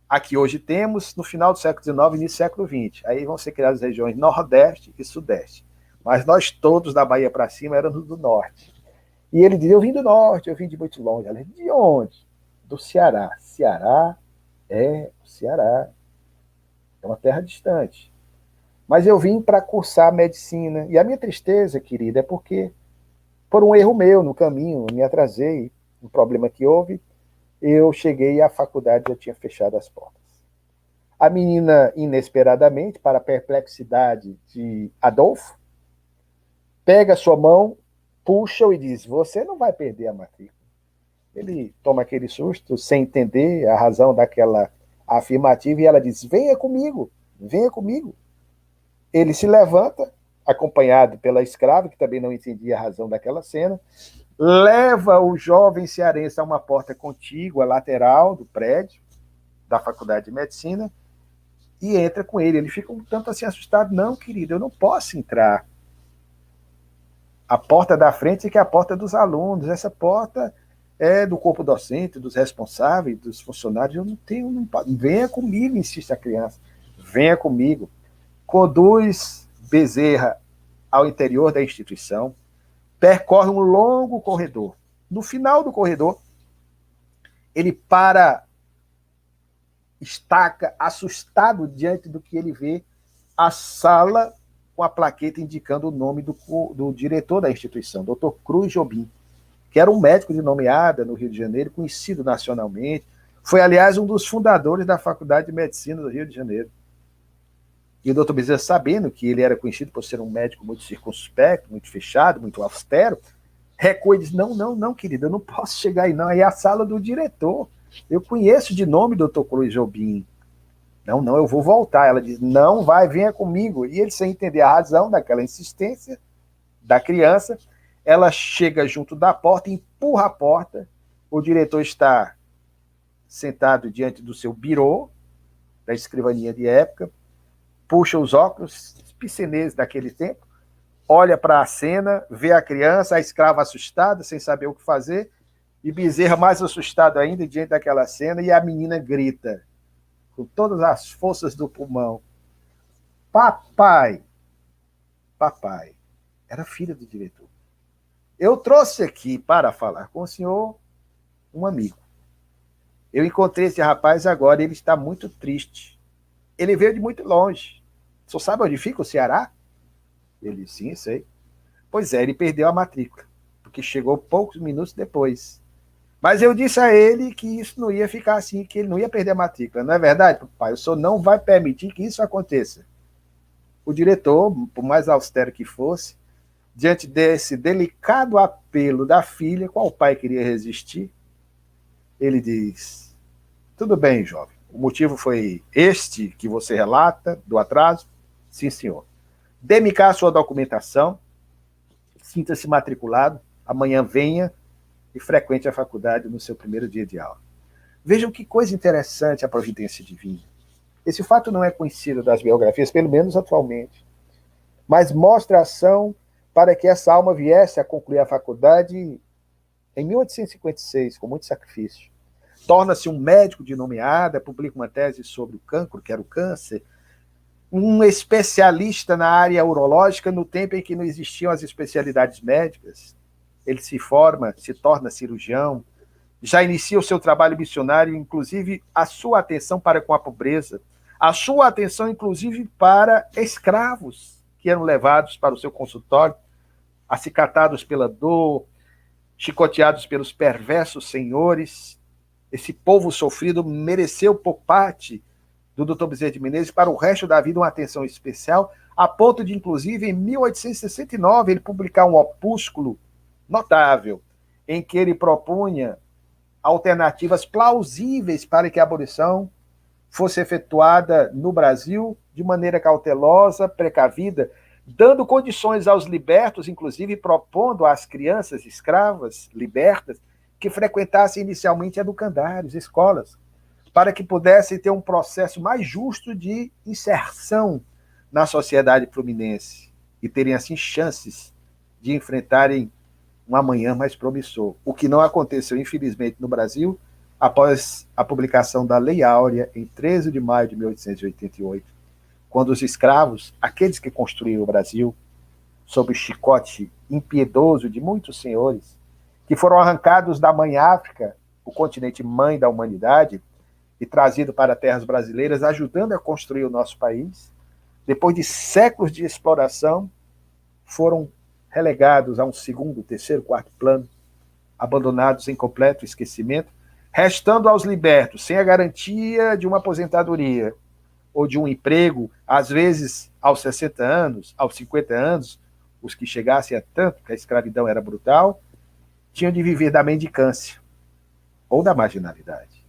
a que hoje temos no final do século XIX e início do século XX. Aí vão ser criadas as regiões Nordeste e Sudeste. mas nós todos da Bahia para cima éramos do norte. E ele dizia, eu vim do norte, eu vim de muito longe. Ela disse, de onde? Do Ceará. Ceará é o Ceará. É uma terra distante. Mas eu vim para cursar medicina. E a minha tristeza, querida, é porque, por um erro meu no caminho, eu me atrasei, um problema que houve, eu cheguei e a faculdade já tinha fechado as portas. A menina, inesperadamente, para a perplexidade de Adolfo, pega a sua mão, puxa-o e diz, você não vai perder a matrícula. Ele toma aquele susto, sem entender a razão daquela afirmativa, e ela diz, venha comigo, venha comigo. Ele se levanta, acompanhado pela escrava, que também não entendia a razão daquela cena, leva o jovem cearense a uma porta contígua, lateral do prédio, da Faculdade de Medicina, e entra com ele. Ele fica um tanto assim assustado. Não, querido, eu não posso entrar. A porta da frente é que é a porta dos alunos. Essa porta é do corpo docente, dos responsáveis, dos funcionários. Eu não tenho... Não posso. Venha comigo, insiste a criança. Venha comigo. Conduz Bezerra ao interior da instituição, percorre um longo corredor. No final do corredor, ele estaca, assustado diante do que ele vê, a sala com a plaqueta indicando o nome do diretor da instituição, Dr. Cruz Jobim, que era um médico de nomeada no Rio de Janeiro, conhecido nacionalmente. Foi, aliás, um dos fundadores da Faculdade de Medicina do Rio de Janeiro. E o Dr. Bezerra, sabendo que ele era conhecido por ser um médico muito circunspecto, muito fechado, muito austero, recua e diz, não, querido, eu não posso chegar aí, não. Aí é a sala do diretor. Eu conheço de nome o Dr. Cruz Jobim. Não, eu vou voltar. Ela diz, não vai, venha comigo. E ele, sem entender a razão daquela insistência da criança, ela chega junto da porta, empurra a porta, o diretor está sentado diante do seu birô, da escrivaninha de época, puxa os óculos, piscineses daquele tempo, olha para a cena, vê a criança, a escrava assustada, sem saber o que fazer, e Bezerra mais assustado ainda diante daquela cena, e a menina grita, com todas as forças do pulmão, papai, papai, era filha do diretor. Eu trouxe aqui para falar com o senhor um amigo. Eu encontrei esse rapaz agora, ele está muito triste. Ele veio de muito longe. O senhor sabe onde fica o Ceará? Ele disse, sim, sei. Pois é, ele perdeu a matrícula, porque chegou poucos minutos depois. Mas eu disse a ele que isso não ia ficar assim, que ele não ia perder a matrícula. Não é verdade, papai? O senhor não vai permitir que isso aconteça. O diretor, por mais austero que fosse, diante desse delicado apelo da filha, qual pai queria resistir? Ele diz, tudo bem, jovem. O motivo foi este que você relata, do atraso? Sim, senhor. Dê-me cá a sua documentação, sinta-se matriculado, amanhã venha e frequente a faculdade no seu primeiro dia de aula. Vejam que coisa interessante a providência divina. Esse fato não é conhecido das biografias, pelo menos atualmente, mas mostra a ação para que essa alma viesse a concluir a faculdade em 1856, com muito sacrifício. Torna-se um médico de nomeada, publica uma tese sobre o cancro, que era o câncer, um especialista na área urológica no tempo em que não existiam as especialidades médicas. Ele se forma, se torna cirurgião, já inicia o seu trabalho missionário, inclusive a sua atenção para com a pobreza, a sua atenção, inclusive, para escravos que eram levados para o seu consultório, acicatados pela dor, chicoteados pelos perversos senhores. Esse povo sofrido mereceu, por parte do Dr. Bezerra de Menezes, para o resto da vida, uma atenção especial, a ponto de, inclusive, em 1869, ele publicar um opúsculo notável, em que ele propunha alternativas plausíveis para que a abolição fosse efetuada no Brasil de maneira cautelosa, precavida, dando condições aos libertos, inclusive propondo às crianças escravas libertas que frequentassem inicialmente educandários, escolas, para que pudessem ter um processo mais justo de inserção na sociedade fluminense e terem, assim, chances de enfrentarem um amanhã mais promissor. O que não aconteceu, infelizmente, no Brasil, após a publicação da Lei Áurea, em 13 de maio de 1888, quando os escravos, aqueles que construíram o Brasil, sob o chicote impiedoso de muitos senhores, que foram arrancados da mãe África, o continente mãe da humanidade, e trazido para terras brasileiras, ajudando a construir o nosso país, depois de séculos de exploração, foram relegados a um segundo, terceiro, quarto plano, abandonados em completo esquecimento, restando aos libertos, sem a garantia de uma aposentadoria ou de um emprego, às vezes aos 60 anos, aos 50 anos, os que chegassem a tanto, que a escravidão era brutal, tinham de viver da mendicância ou da marginalidade.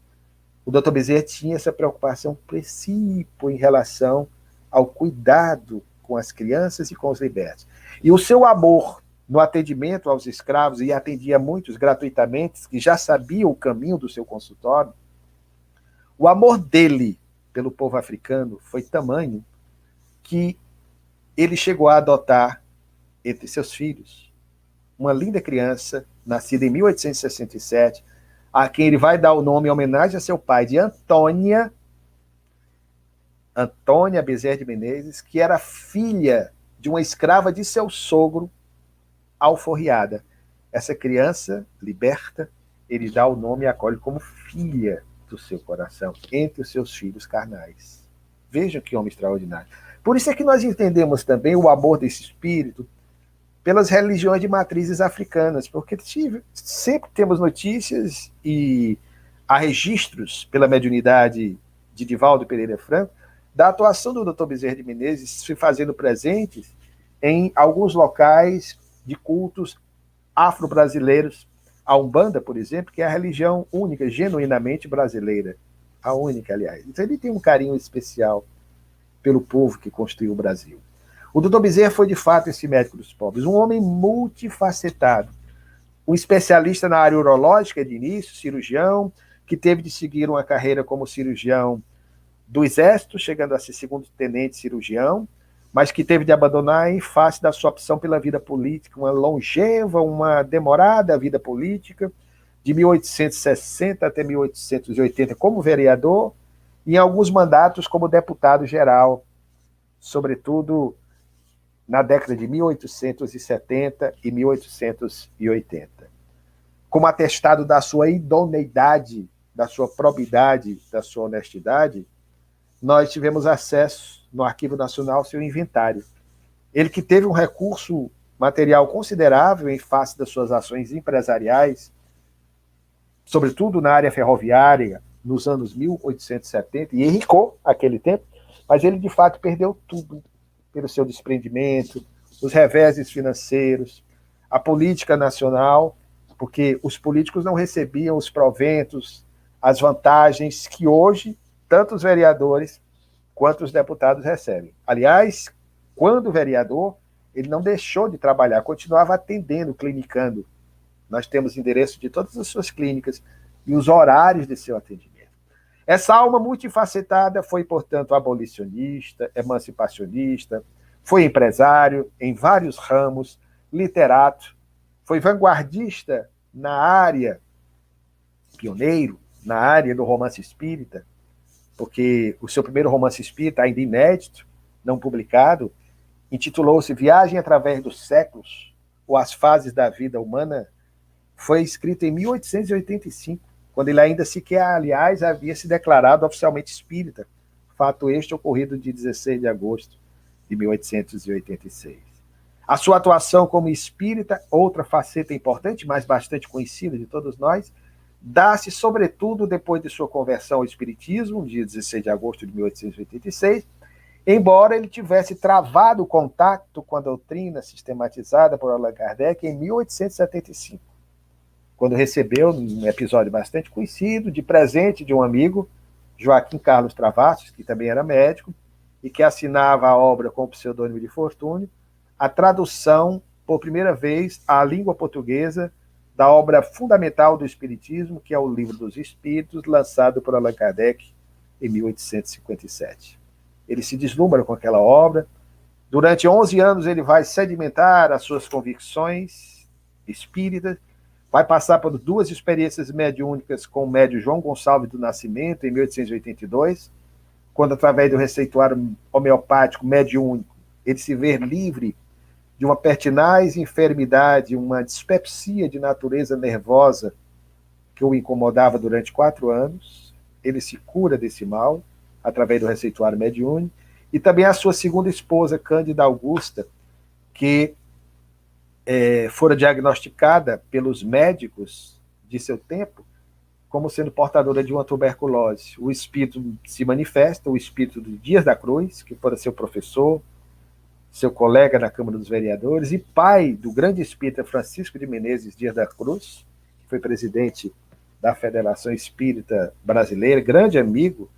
O Dr. Bezerra tinha essa preocupação principal em relação ao cuidado com as crianças e com os libertos. E o seu amor no atendimento aos escravos, e atendia muitos gratuitamente, que já sabiam o caminho do seu consultório, o amor dele pelo povo africano foi tamanho que ele chegou a adotar entre seus filhos uma linda criança, nascida em 1867, a quem ele vai dar o nome em homenagem a seu pai, de Antônia Bezerra de Menezes, que era filha de uma escrava de seu sogro, alforriada. Essa criança, liberta, ele dá o nome e acolhe como filha do seu coração, entre os seus filhos carnais. Vejam que homem extraordinário. Por isso é que nós entendemos também o amor desse espírito pelas religiões de matrizes africanas, porque sempre temos notícias e há registros pela mediunidade de Divaldo Pereira Franco da atuação do Dr. Bezerra de Menezes se fazendo presentes em alguns locais de cultos afro-brasileiros. A Umbanda, por exemplo, que é a religião única, genuinamente brasileira. A única, aliás. Então ele tem um carinho especial pelo povo que construiu o Brasil. O Dr. Bezerra foi, de fato, esse médico dos pobres, um homem multifacetado, um especialista na área urológica de início, cirurgião, que teve de seguir uma carreira como cirurgião do Exército, chegando a ser segundo-tenente cirurgião, mas que teve de abandonar em face da sua opção pela vida política, uma longeva, uma demorada vida política, de 1860 até 1880 como vereador, e em alguns mandatos como deputado-geral, sobretudo na década de 1870 e 1880. Como atestado da sua idoneidade, da sua probidade, da sua honestidade, nós tivemos acesso no Arquivo Nacional ao seu inventário. Ele que teve um recurso material considerável em face das suas ações empresariais, sobretudo na área ferroviária, nos anos 1870, e enricou aquele tempo, mas ele de fato perdeu tudo pelo seu desprendimento, os reveses financeiros, a política nacional, porque os políticos não recebiam os proventos, as vantagens que hoje tanto os vereadores quanto os deputados recebem. Aliás, quando vereador, ele não deixou de trabalhar, continuava atendendo, clinicando. Nós temos endereço de todas as suas clínicas e os horários de seu atendimento. Essa alma multifacetada foi, portanto, abolicionista, emancipacionista, foi empresário em vários ramos, literato, foi vanguardista na área, pioneiro na área do romance espírita, porque o seu primeiro romance espírita, ainda inédito, não publicado, intitulou-se Viagem através dos séculos, ou As Fases da Vida Humana, foi escrito em 1885, quando ele ainda sequer, aliás, havia se declarado oficialmente espírita, fato este ocorrido de 16 de agosto de 1886. A sua atuação como espírita, outra faceta importante, mas bastante conhecida de todos nós, dá-se sobretudo depois de sua conversão ao espiritismo, dia 16 de agosto de 1886, embora ele tivesse travado o contato com a doutrina sistematizada por Allan Kardec em 1875, quando recebeu, um episódio bastante conhecido, de presente de um amigo, Joaquim Carlos Travassos, que também era médico, e que assinava a obra com o pseudônimo de Fortúnio, a tradução, por primeira vez, à língua portuguesa da obra fundamental do Espiritismo, que é o Livro dos Espíritos, lançado por Allan Kardec em 1857. Ele se deslumbra com aquela obra. Durante 11 anos ele vai sedimentar as suas convicções espíritas, vai passar por 2 experiências mediúnicas com o médium João Gonçalves do Nascimento, em 1882, quando, através do receituário homeopático mediúnico, ele se vê livre de uma pertinaz enfermidade, uma dispepsia de natureza nervosa que o incomodava durante 4 anos. Ele se cura desse mal através do receituário mediúnico, e também a sua segunda esposa, Cândida Augusta, que fora diagnosticada pelos médicos de seu tempo como sendo portadora de uma tuberculose. O espírito se manifesta, o espírito do Dias da Cruz, que fora seu professor, seu colega na Câmara dos Vereadores e pai do grande espírita Francisco de Menezes Dias da Cruz, que foi presidente da Federação Espírita Brasileira, grande amigo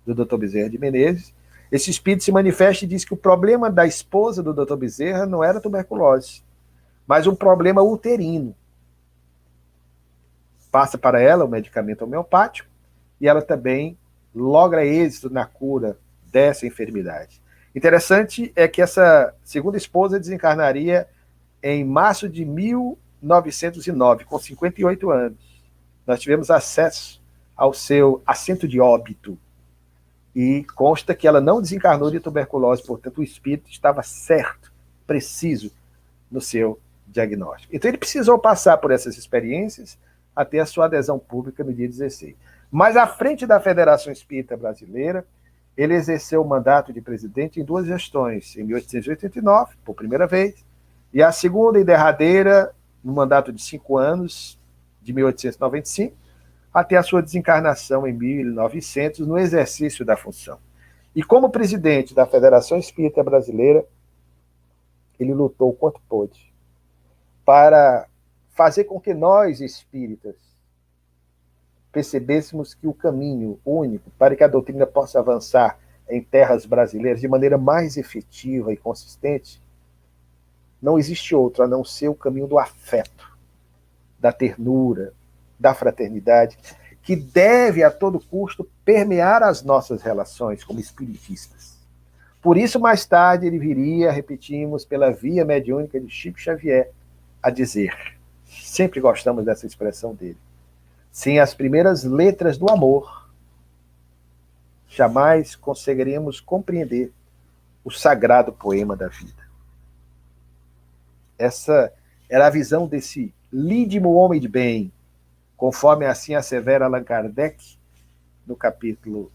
do Dr. Bezerra de Menezes. Esse espírito se manifesta e diz que o problema da esposa do Dr. Bezerra não era tuberculose, mas um problema uterino. Passa para ela o medicamento homeopático e ela também logra êxito na cura dessa enfermidade. Interessante é que essa segunda esposa desencarnaria em março de 1909, com 58 anos. Nós tivemos acesso ao seu assento de óbito e consta que ela não desencarnou de tuberculose, portanto o espírito estava certo, preciso no seu diagnóstico. Então ele precisou passar por essas experiências até a sua adesão pública no dia 16. Mas à frente da Federação Espírita Brasileira, ele exerceu o mandato de presidente em 2 gestões, em 1889, por primeira vez, e a segunda e derradeira, no mandato de 5 anos, de 1895, até a sua desencarnação em 1900, no exercício da função. E como presidente da Federação Espírita Brasileira, ele lutou quanto pôde para fazer com que nós, espíritas, percebêssemos que o caminho único para que a doutrina possa avançar em terras brasileiras de maneira mais efetiva e consistente, não existe outro a não ser o caminho do afeto, da ternura, da fraternidade, que deve a todo custo permear as nossas relações como espiritistas. Por isso, mais tarde, ele viria, repetimos, pela via mediúnica de Chico Xavier, a dizer: sempre gostamos dessa expressão dele, sem as primeiras letras do amor, jamais conseguiremos compreender o sagrado poema da vida. Essa era a visão desse lídimo homem de bem, conforme assim assevera Allan Kardec, no capítulo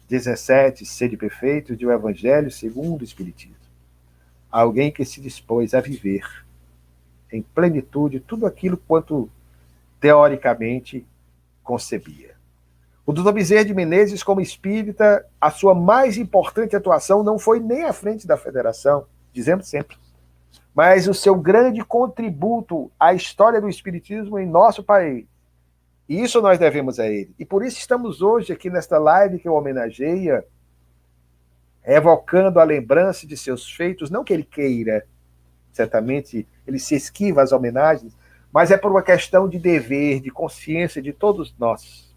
17, Sede Perfeitos, de O Evangelho segundo o Espiritismo. Alguém que se dispôs a viver em plenitude tudo aquilo quanto teoricamente concebia. O Dr. Bezerra de Menezes, como espírita, a sua mais importante atuação não foi nem à frente da federação, dizemos sempre, mas o seu grande contributo à história do espiritismo em nosso país. E isso nós devemos a ele. E por isso estamos hoje aqui nesta live que o homenageia, evocando a lembrança de seus feitos, não que ele queira, certamente ele se esquiva às homenagens, mas é por uma questão de dever, de consciência de todos nós,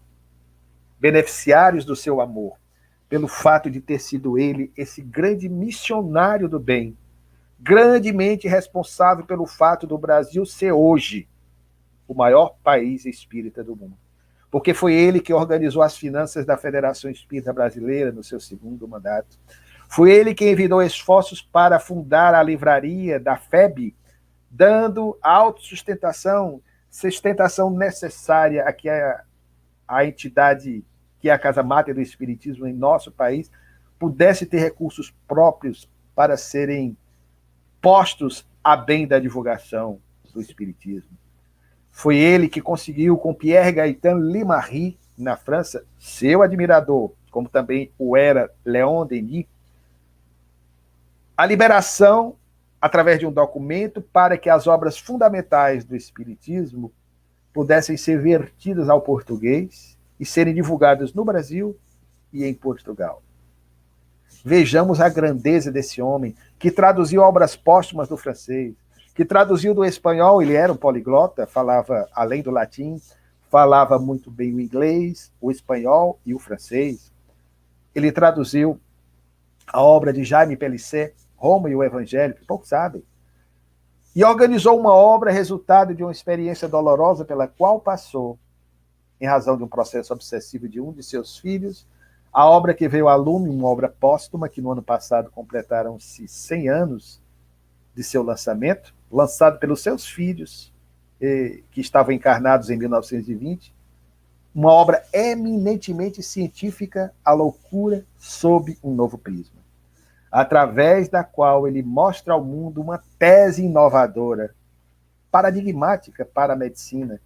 beneficiários do seu amor, pelo fato de ter sido ele esse grande missionário do bem, grandemente responsável pelo fato do Brasil ser hoje o maior país espírita do mundo. Porque foi ele que organizou as finanças da Federação Espírita Brasileira no seu segundo mandato. Foi ele que envidou esforços para fundar a livraria da FEB, dando autossustentação, sustentação necessária a que a entidade, que é a Casa Máter do Espiritismo em nosso país, pudesse ter recursos próprios para serem postos a bem da divulgação do Espiritismo. Foi ele que conseguiu, com Pierre Gaëtan Limarie, na França, seu admirador, como também o era Léon Denis, a liberação, através de um documento, para que as obras fundamentais do Espiritismo pudessem ser vertidas ao português e serem divulgadas no Brasil e em Portugal. Vejamos a grandeza desse homem, que traduziu obras póstumas do francês, que traduziu do espanhol, ele era um poliglota, falava, além do latim, falava muito bem o inglês, o espanhol e o francês. Ele traduziu a obra de Jaime Pellicer, Roma e o Evangelho, que poucos sabem, e organizou uma obra resultado de uma experiência dolorosa pela qual passou, em razão de um processo obsessivo de um de seus filhos, a obra que veio a lume, uma obra póstuma, que no ano passado completaram-se 100 anos de seu lançamento, lançado pelos seus filhos, que estavam encarnados em 1920, uma obra eminentemente científica, A Loucura sob um Novo Prisma, através da qual ele mostra ao mundo uma tese inovadora, paradigmática para a medicina,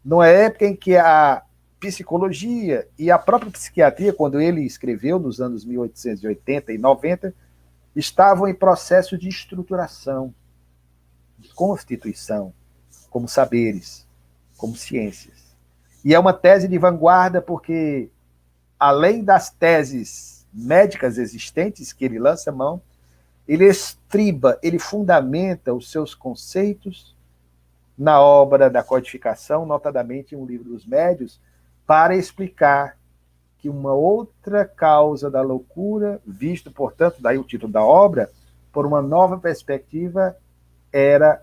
numa época em que a psicologia e a própria psiquiatria, quando ele escreveu nos anos 1880 e 90, estavam em processo de estruturação, de constituição, como saberes, como ciências. E é uma tese de vanguarda porque, além das teses médicas existentes que ele lança mão, ele estriba, ele fundamenta os seus conceitos na obra da codificação, notadamente em um livro dos médios, para explicar que uma outra causa da loucura, visto, portanto, daí o título da obra, por uma nova perspectiva, era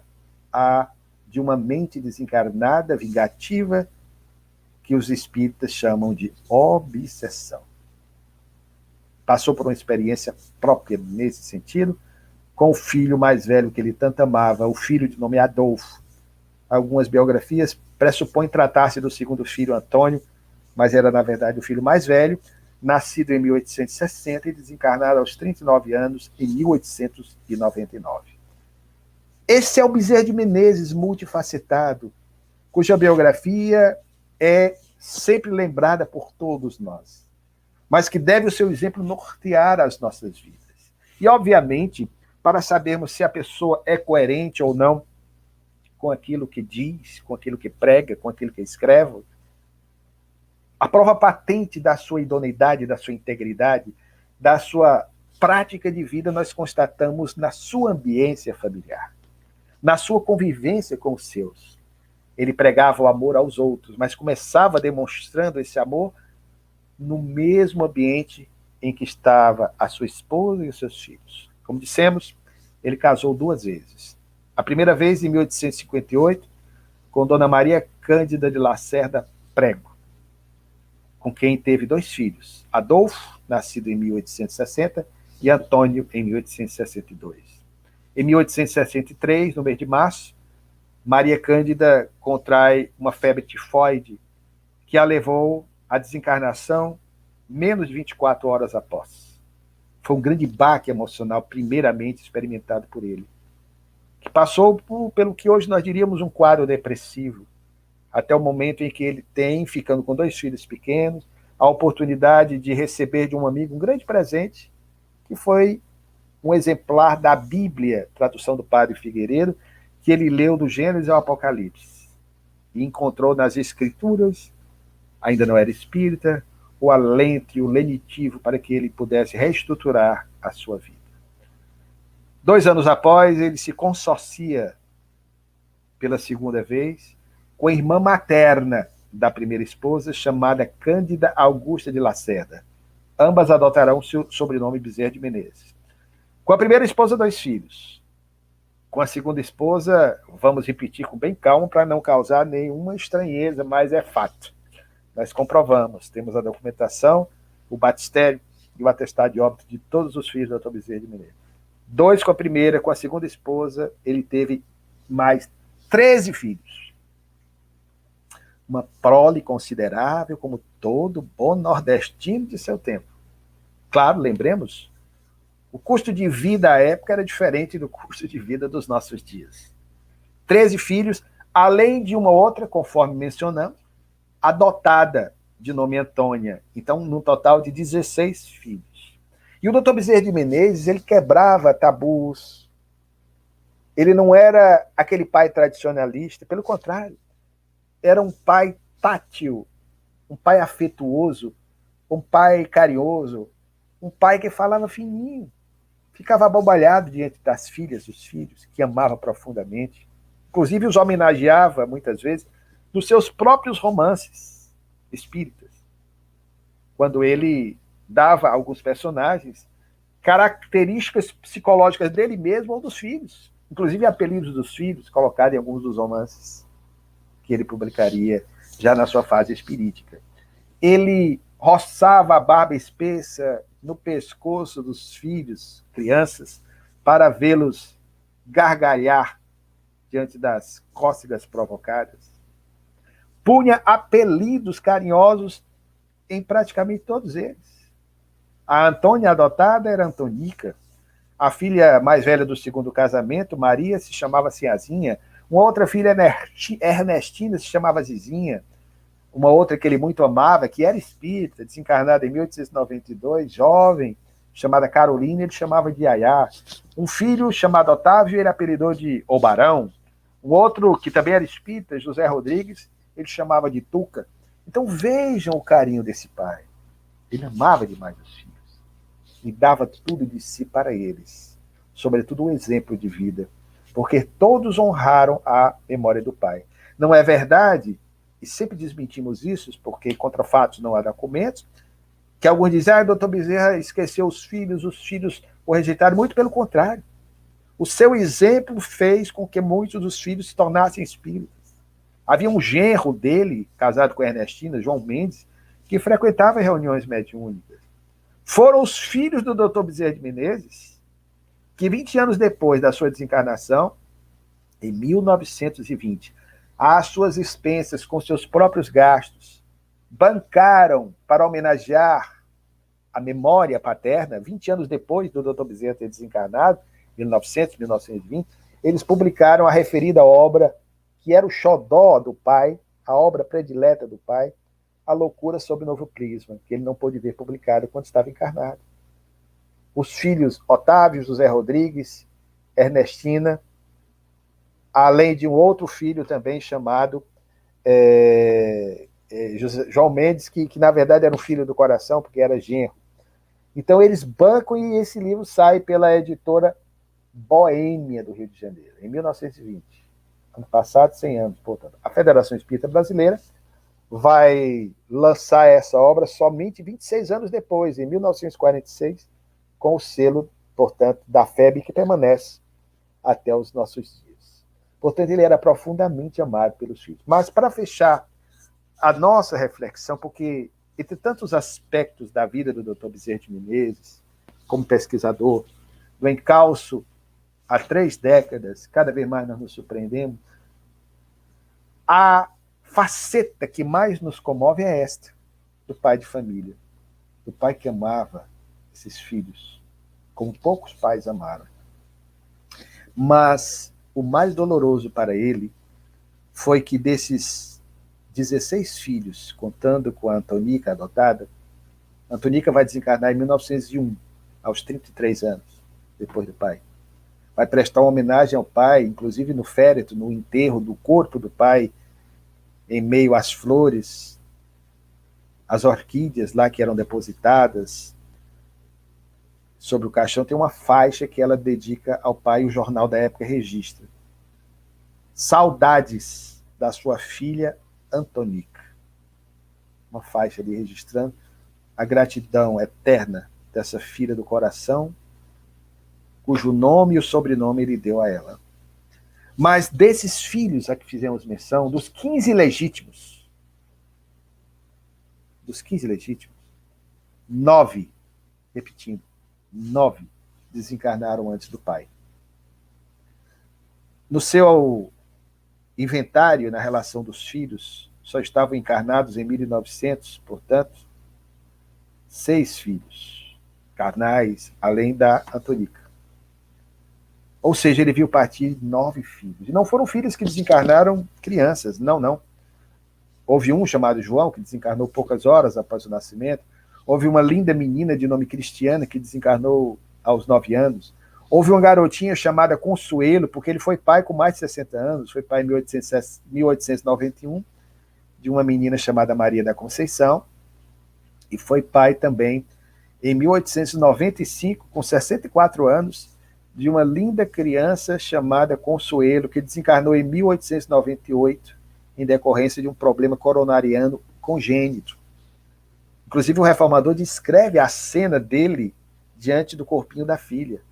a de uma mente desencarnada, vingativa, que os espíritas chamam de obsessão. Passou por uma experiência própria nesse sentido, com o filho mais velho que ele tanto amava, o filho de nome Adolfo. Algumas biografias pressupõem tratar-se do segundo filho, Antônio, mas era, na verdade, o filho mais velho, nascido em 1860 e desencarnado aos 39 anos em 1899. Esse é o Bezerra de Menezes multifacetado, cuja biografia é sempre lembrada por todos nós, mas que deve o seu exemplo nortear as nossas vidas. E, obviamente, para sabermos se a pessoa é coerente ou não com aquilo que diz, com aquilo que prega, com aquilo que escreve, a prova patente da sua idoneidade, da sua integridade, da sua prática de vida, nós constatamos na sua ambiência familiar, na sua convivência com os seus. Ele pregava o amor aos outros, mas começava demonstrando esse amor no mesmo ambiente em que estava a sua esposa e os seus filhos. Como dissemos, ele casou 2 vezes. A primeira vez em 1858, com Dona Maria Cândida de Lacerda Prego, com quem teve 2 filhos, Adolfo, nascido em 1860, e Antônio, em 1862. Em 1863, no mês de março, Maria Cândida contrai uma febre tifoide que a levou à desencarnação menos de 24 horas após. Foi um grande baque emocional, primeiramente experimentado por ele, que passou pelo que hoje nós diríamos um quadro depressivo, até o momento em que ele tem, ficando com 2 filhos pequenos, a oportunidade de receber de um amigo um grande presente, que foi um exemplar da Bíblia, tradução do Padre Figueiredo, que ele leu do Gênesis ao Apocalipse, e encontrou nas Escrituras, ainda não era espírita, o alento e o lenitivo para que ele pudesse reestruturar a sua vida. 2 anos após, ele se consorcia pela segunda vez com a irmã materna da primeira esposa, chamada Cândida Augusta de Lacerda. Ambas adotarão seu sobrenome Bezerra de Menezes. Com a primeira esposa, 2 filhos. Com a segunda esposa, vamos repetir com bem calmo para não causar nenhuma estranheza, mas é fato. Nós comprovamos, temos a documentação, o batistério e o atestado de óbito de todos os filhos do Dr. Bezerra de Menezes. 2 com a primeira, com a segunda esposa, ele teve mais 13 filhos. Uma prole considerável, como todo bom nordestino de seu tempo. Claro, lembremos, o custo de vida à época era diferente do custo de vida dos nossos dias. 13 filhos, além de uma outra, conforme mencionamos, adotada, de nome Antônia. Então, num total de 16 filhos. E o Dr. Bezerra de Menezes, ele quebrava tabus. Ele não era aquele pai tradicionalista, pelo contrário. Era um pai tátil, um pai afetuoso, um pai carinhoso, um pai que falava fininho, ficava abobalhado diante das filhas, dos filhos, que amava profundamente. Inclusive os homenageava, muitas vezes, nos seus próprios romances espíritas, quando ele dava a alguns personagens características psicológicas dele mesmo ou dos filhos, inclusive apelidos dos filhos, colocados em alguns dos romances que ele publicaria já na sua fase espirítica. Ele roçava a barba espessa no pescoço dos filhos, crianças, para vê-los gargalhar diante das cócegas provocadas, punha apelidos carinhosos em praticamente todos eles. A Antônia adotada era Antonica, a filha mais velha do segundo casamento, Maria, se chamava Ciazinha, uma outra filha, Ernestina, se chamava Zizinha, uma outra que ele muito amava, que era espírita, desencarnada em 1892, jovem, chamada Carolina, ele chamava de Yayá. Um filho chamado Otávio, ele apelidou de O Barão. Um outro, que também era espírita, José Rodrigues, ele chamava de Tuca. Então vejam o carinho desse pai. Ele amava demais os filhos e dava tudo de si para eles, sobretudo um exemplo de vida, porque todos honraram a memória do pai. Não é verdade, e sempre desmentimos isso, porque contra fatos não há documentos, que alguns dizem, doutor Bezerra esqueceu os filhos o rejeitaram. Muito pelo contrário. O seu exemplo fez com que muitos dos filhos se tornassem espíritas. Havia um genro dele, casado com a Ernestina, João Mendes, que frequentava reuniões mediúnicas. Foram os filhos do Dr. Bezerra de Menezes que, 20 anos depois da sua desencarnação, em 1920, às suas expensas, com seus próprios gastos, bancaram para homenagear a memória paterna, 20 anos depois do Dr. Bezerra ter desencarnado, 1900, 1920, eles publicaram a referida obra, que era o xodó do pai, a obra predileta do pai, A Loucura sob Novo Prisma, que ele não pôde ver publicado quando estava encarnado. Os filhos Otávio, José Rodrigues, Ernestina, além de um outro filho também chamado João Mendes, que na verdade era um filho do coração, porque era genro. Então eles bancam e esse livro sai pela editora Boêmia do Rio de Janeiro, em 1920. Ano passado, 100 anos, portanto. A Federação Espírita Brasileira vai lançar essa obra somente 26 anos depois, em 1946, com o selo, portanto, da FEB, que permanece até os nossos dias. Portanto, ele era profundamente amado pelos filhos. Mas, para fechar a nossa reflexão, porque entre tantos aspectos da vida do Dr. Bezerra de Menezes, como pesquisador, do encalço há 3 décadas, cada vez mais nós nos surpreendemos, a faceta que mais nos comove é esta, do pai de família, do pai que amava esses filhos, como poucos pais amaram. Mas o mais doloroso para ele foi que desses 16 filhos, contando com a Antonica adotada, Antonica vai desencarnar em 1901, aos 33 anos, depois do pai. Vai prestar uma homenagem ao pai, inclusive no féretro, no enterro do corpo do pai, em meio às flores, as orquídeas lá que eram depositadas sobre o caixão, tem uma faixa que ela dedica ao pai, o jornal da época registra. Saudades da sua filha Antonica. Uma faixa ali registrando a gratidão eterna dessa filha do coração, cujo nome e o sobrenome ele deu a ela. Mas desses filhos a que fizemos menção, dos 15 legítimos, 9, repetindo, 9 desencarnaram antes do pai. No seu inventário, na relação dos filhos, só estavam encarnados em 1900, portanto, 6 filhos carnais, além da Antonica. Ou seja, ele viu partir 9 filhos. E não foram filhos que desencarnaram crianças, não. Houve um chamado João, que desencarnou poucas horas após o nascimento. Houve uma linda menina de nome Cristiana, que desencarnou aos 9 anos. Houve uma garotinha chamada Consuelo, porque ele foi pai com mais de 60 anos, foi pai em 1891, de uma menina chamada Maria da Conceição, e foi pai também em 1895, com 64 anos, de uma linda criança chamada Consuelo, que desencarnou em 1898, em decorrência de um problema coronariano congênito. Inclusive, o reformador descreve a cena dele diante do corpinho da filha,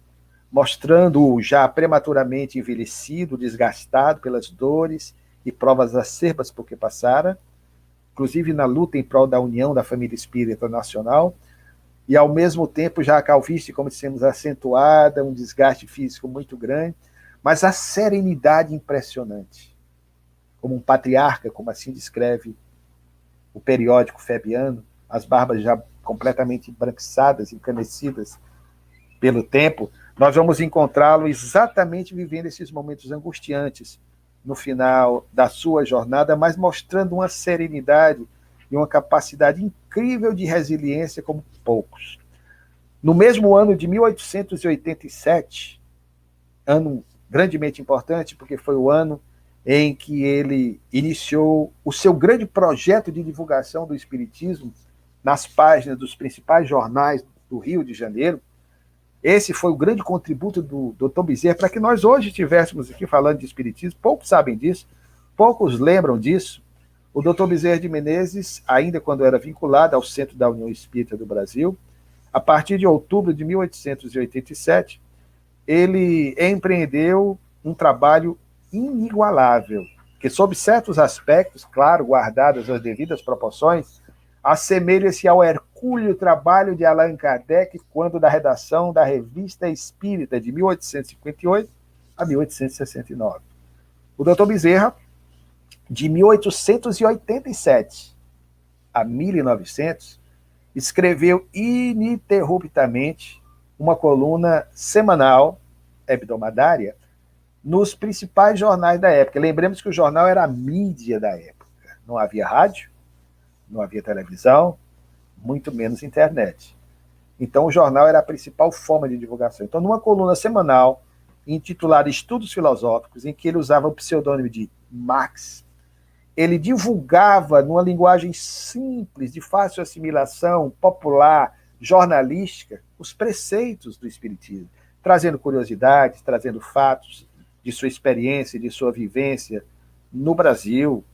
mostrando-o já prematuramente envelhecido, desgastado pelas dores e provas acerbas por que passara, inclusive na luta em prol da união da família espírita nacional, e ao mesmo tempo já a calvície, como dissemos, acentuada, um desgaste físico muito grande, mas a serenidade impressionante. Como um patriarca, como assim descreve o periódico Fabiano, as barbas já completamente embranquiçadas, encanecidas pelo tempo, nós vamos encontrá-lo exatamente vivendo esses momentos angustiantes no final da sua jornada, mas mostrando uma serenidade e uma capacidade incrível de resiliência como poucos. No mesmo ano de 1887, ano grandemente importante, porque foi o ano em que ele iniciou o seu grande projeto de divulgação do Espiritismo nas páginas dos principais jornais do Rio de Janeiro. Esse foi o grande contributo do Dr. Bezerra para que nós hoje estivéssemos aqui falando de Espiritismo. Poucos sabem disso, poucos lembram disso. O Dr. Bezerra de Menezes, ainda quando era vinculado ao Centro da União Espírita do Brasil, a partir de outubro de 1887, ele empreendeu um trabalho inigualável, que, sob certos aspectos, claro, guardadas as devidas proporções, assemelha-se ao hercúleo trabalho de Allan Kardec quando da redação da Revista Espírita de 1858 a 1869. O Dr. Bezerra, de 1887 a 1900, escreveu ininterruptamente uma coluna semanal, hebdomadária, nos principais jornais da época. Lembremos que o jornal era a mídia da época. Não havia rádio, não havia televisão, muito menos internet. Então, o jornal era a principal forma de divulgação. Então, numa coluna semanal, intitulada Estudos Filosóficos, em que ele usava o pseudônimo de Marx, ele divulgava, numa linguagem simples, de fácil assimilação, popular, jornalística, os preceitos do Espiritismo, trazendo curiosidades, trazendo fatos de sua experiência, de sua vivência no Brasil,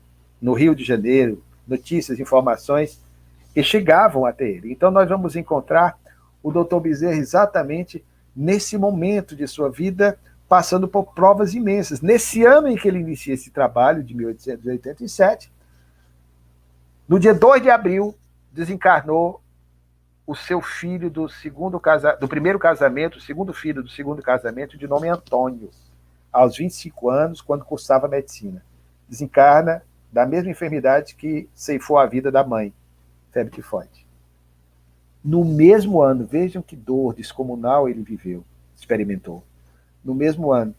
no Rio de Janeiro, notícias, informações que chegavam até ele. Então, nós vamos encontrar o Dr. Bezerra exatamente nesse momento de sua vida, passando por provas imensas. Nesse ano em que ele inicia esse trabalho, de 1887, no dia 2 de abril, desencarnou o seu filho do primeiro casamento, o segundo filho do segundo casamento, de nome Antônio, aos 25 anos, quando cursava medicina. Desencarna da mesma enfermidade que ceifou a vida da mãe, febre tifoide. No mesmo ano, vejam que dor descomunal ele viveu, experimentou. No mesmo ano,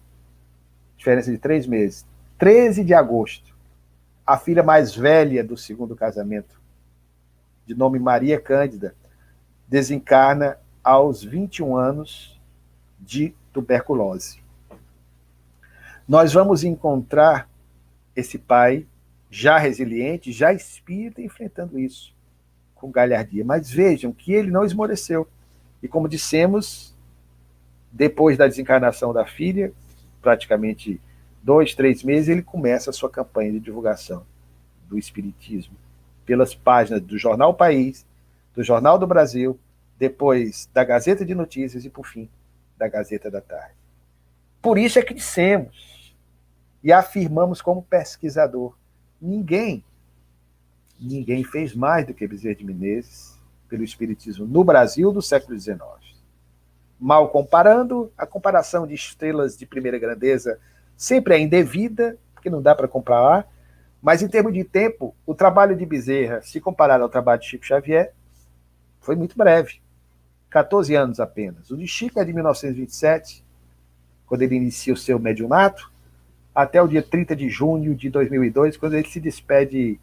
diferença de 3 meses, 13 de agosto, a filha mais velha do segundo casamento, de nome Maria Cândida, desencarna aos 21 anos de tuberculose. Nós vamos encontrar esse pai já resiliente, já espírita, enfrentando isso com galhardia. Mas vejam que ele não esmoreceu. E como dissemos, depois da desencarnação da filha, praticamente 2, 3 meses, ele começa a sua campanha de divulgação do Espiritismo pelas páginas do Jornal País, do Jornal do Brasil, depois da Gazeta de Notícias e, por fim, da Gazeta da Tarde. Por isso é que dissemos e afirmamos como pesquisador: ninguém fez mais do que Bezerra de Menezes pelo Espiritismo no Brasil do século XIX. Mal comparando, a comparação de estrelas de primeira grandeza sempre é indevida, porque não dá para comparar, mas em termos de tempo, o trabalho de Bezerra, se comparado ao trabalho de Chico Xavier, foi muito breve, 14 anos apenas. O de Chico é de 1927, quando ele inicia o seu mediunato, até o dia 30 de junho de 2002, quando ele se despede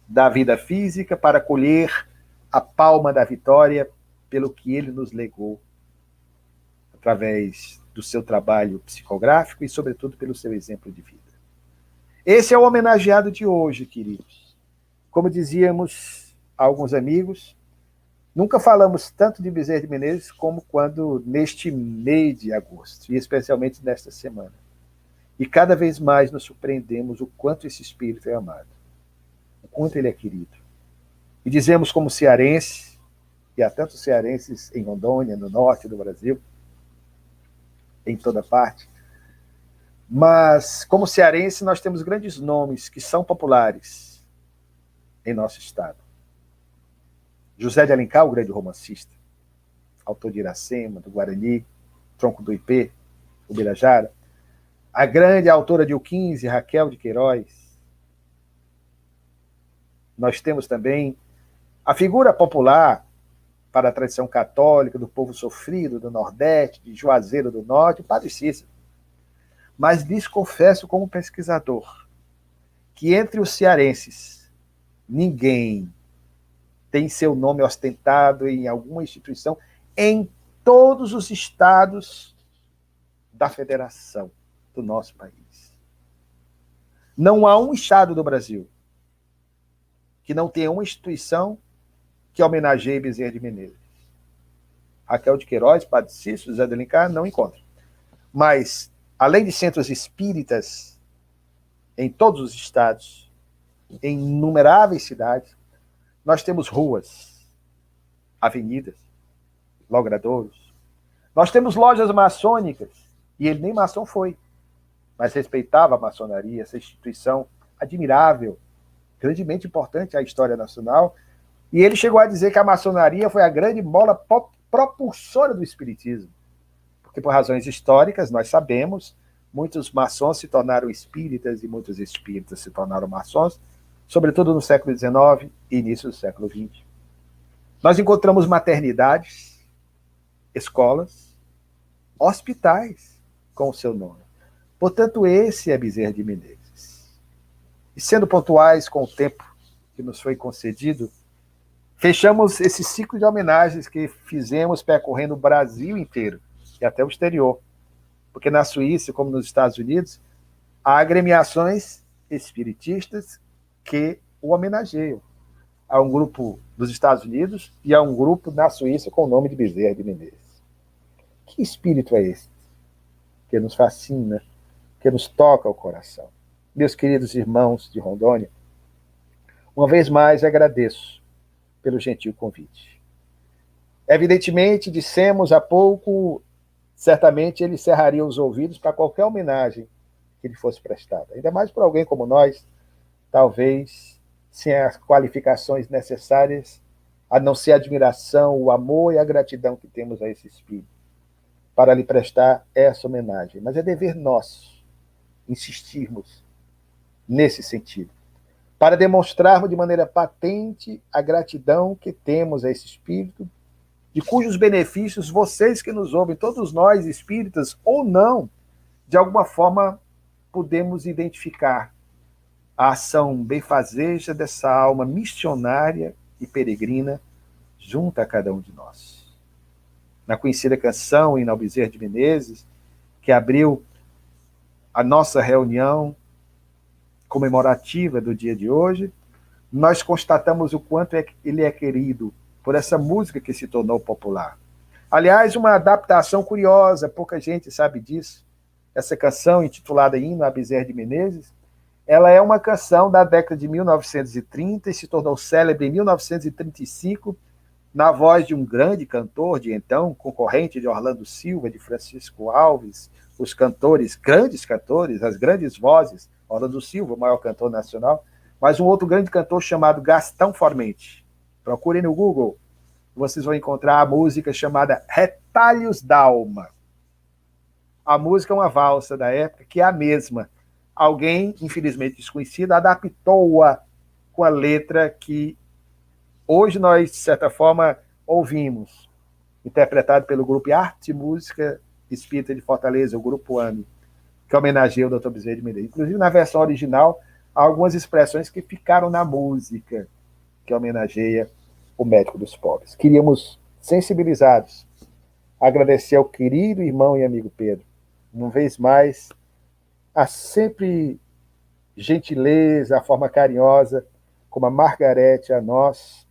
da vida física para colher a palma da vitória pelo que ele nos legou, através do seu trabalho psicográfico e, sobretudo, pelo seu exemplo de vida. Esse é o homenageado de hoje, queridos. Como dizíamos a alguns amigos, nunca falamos tanto de Bezerra de Menezes como quando neste mês de agosto, e especialmente nesta semana. E cada vez mais nos surpreendemos o quanto esse espírito é amado, o quanto ele é querido. E dizemos como cearense, e há tantos cearenses em Rondônia, no norte do Brasil, em toda parte, mas como cearense nós temos grandes nomes que são populares em nosso estado. José de Alencar, o grande romancista, autor de Iracema, do Guarani, Tronco do Ipê, Ubirajara, a grande autora de O 15, Raquel de Queiroz. Nós temos também a figura popular para a tradição católica do povo sofrido do Nordeste, de Juazeiro do Norte, o Padre Cícero. Mas lhes confesso como pesquisador que entre os cearenses ninguém tem seu nome ostentado em alguma instituição em todos os estados da federação do nosso país. Não há um estado do Brasil que não tenha uma instituição que homenageie Bezerra de Menezes. Raquel de Queiroz, Padre Cícero, José de Alencar, não encontra. Mas, além de centros espíritas em todos os estados, em inumeráveis cidades, nós temos ruas, avenidas, logradouros. Nós temos lojas maçônicas, e ele nem maçom foi, mas respeitava a maçonaria, essa instituição admirável, grandemente importante à história nacional, e ele chegou a dizer que a maçonaria foi a grande mola propulsora do espiritismo, porque por razões históricas, nós sabemos, muitos maçons se tornaram espíritas e muitos espíritas se tornaram maçons, sobretudo no século XIX e início do século XX. Nós encontramos maternidades, escolas, hospitais com o seu nome. Portanto, esse é Bezerra de Menezes. E sendo pontuais com o tempo que nos foi concedido, fechamos esse ciclo de homenagens que fizemos percorrendo o Brasil inteiro e até o exterior. Porque na Suíça, como nos Estados Unidos, há agremiações espiritistas que o homenageiam. Há um grupo dos Estados Unidos e há um grupo na Suíça com o nome de Bezerra de Menezes. Que espírito é esse que nos fascina, que nos toca o coração? Meus queridos irmãos de Rondônia, uma vez mais agradeço pelo gentil convite. Evidentemente, dissemos há pouco, certamente ele cerraria os ouvidos para qualquer homenagem que lhe fosse prestada. Ainda mais por alguém como nós, talvez sem as qualificações necessárias, a não ser a admiração, o amor e a gratidão que temos a esse espírito, para lhe prestar essa homenagem. Mas é dever nosso insistirmos nesse sentido, para demonstrarmos de maneira patente a gratidão que temos a esse espírito, de cujos benefícios vocês que nos ouvem, todos nós espíritas ou não, de alguma forma podemos identificar a ação benfazeja dessa alma missionária e peregrina junto a cada um de nós. Na conhecida canção Hino ao Bezerra de Menezes, que abriu a nossa reunião comemorativa do dia de hoje, nós constatamos o quanto ele é querido por essa música que se tornou popular. Aliás, uma adaptação curiosa, pouca gente sabe disso. Essa canção, intitulada Hino a Bezerra de Menezes, ela é uma canção da década de 1930 e se tornou célebre em 1935, na voz de um grande cantor de então, concorrente de Orlando Silva, de Francisco Alves, os cantores, grandes cantores, as grandes vozes, Orlando Silva, o maior cantor nacional, mas um outro grande cantor chamado Gastão Formente. Procurem no Google, vocês vão encontrar a música chamada Retalhos d'Alma. A música é uma valsa da época, que é a mesma. Alguém, infelizmente desconhecido, adaptou-a com a letra que hoje nós, de certa forma, ouvimos, interpretado pelo grupo Arte e Música Espírita de Fortaleza, o Grupo AME, que homenageia o Dr. Bezerra de Menezes. Inclusive, na versão original, há algumas expressões que ficaram na música, que homenageia o médico dos pobres. Queríamos, sensibilizados, agradecer ao querido irmão e amigo Pedro, uma vez mais, a sempre gentileza, a forma carinhosa, como a Margarete a nós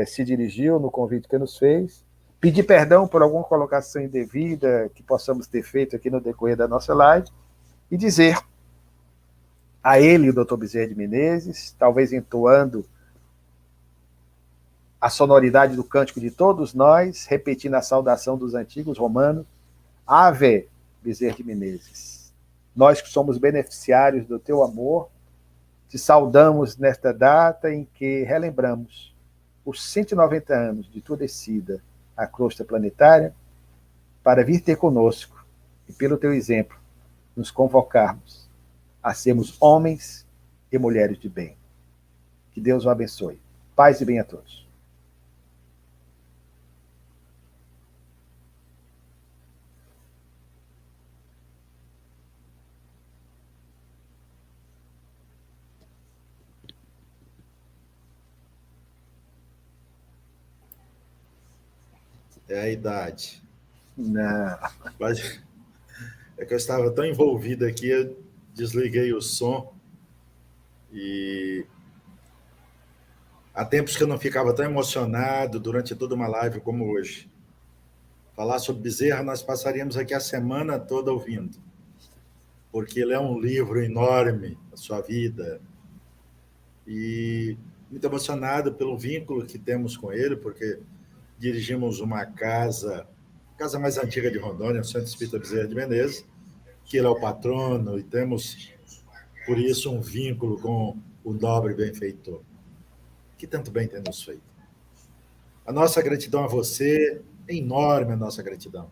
se dirigiu no convite que nos fez, pedir perdão por alguma colocação indevida que possamos ter feito aqui no decorrer da nossa live, e dizer a ele, o Dr. Bezerra de Menezes, talvez entoando a sonoridade do cântico de todos nós, repetindo a saudação dos antigos romanos, Ave, Bezerra de Menezes. Nós que somos beneficiários do teu amor, te saudamos nesta data em que relembramos os 190 anos de tua descida à crosta planetária para vir ter conosco e pelo teu exemplo, nos convocarmos a sermos homens e mulheres de bem. Que Deus o abençoe. Paz e bem a todos. É a idade. Não. Mas é que eu estava tão envolvido aqui, eu desliguei o som e há tempos que eu não ficava tão emocionado durante toda uma live como hoje. Falar sobre Bezerra, nós passaríamos aqui a semana toda ouvindo, porque ele é um livro enorme, a sua vida, e muito emocionado pelo vínculo que temos com ele, porque dirigimos uma casa, a casa mais antiga de Rondônia, o Centro Espírita Bezerra de Menezes, que ele é o patrono, e temos, por isso, um vínculo com o nobre benfeitor, que tanto bem tem nos feito. A nossa gratidão a você, é enorme a nossa gratidão,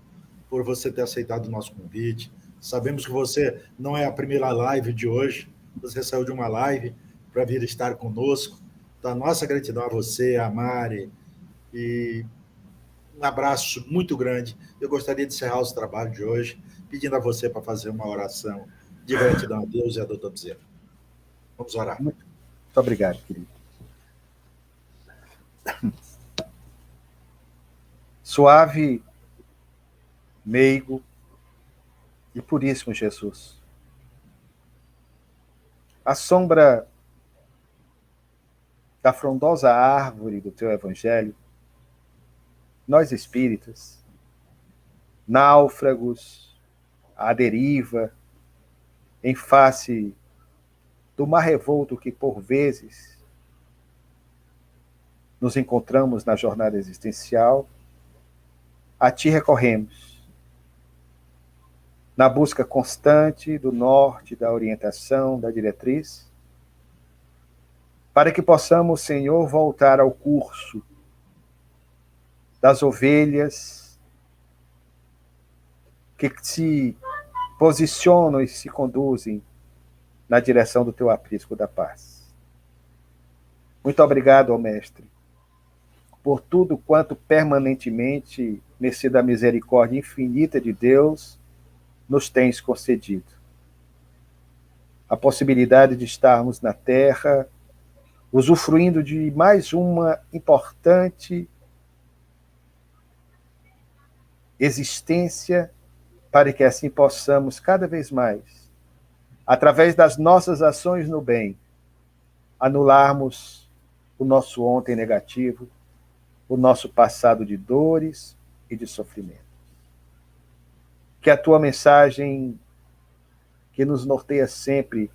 por você ter aceitado o nosso convite. Sabemos que você não é a primeira live de hoje, você saiu de uma live para vir estar conosco. Então, a nossa gratidão a você, a Mari, e um abraço muito grande. Eu gostaria de encerrar o trabalho de hoje pedindo a você para fazer uma oração de gratidão a Deus e a doutor Bezerra. Vamos orar. Muito obrigado, querido. Suave, meigo e puríssimo Jesus. A sombra da frondosa árvore do teu evangelho, nós espíritas, náufragos, à deriva, em face do mar revolto que, por vezes, nos encontramos na jornada existencial, a ti recorremos, na busca constante do norte, da orientação, da diretriz, para que possamos, Senhor, voltar ao curso das ovelhas que se posicionam e se conduzem na direção do teu aprisco da paz. Muito obrigado, ó Mestre, por tudo quanto permanentemente, mercê da misericórdia infinita de Deus, nos tens concedido. A possibilidade de estarmos na Terra, usufruindo de mais uma importante existência, para que assim possamos cada vez mais, através das nossas ações no bem, anularmos o nosso ontem negativo, o nosso passado de dores e de sofrimento. Que a tua mensagem, que nos norteia sempre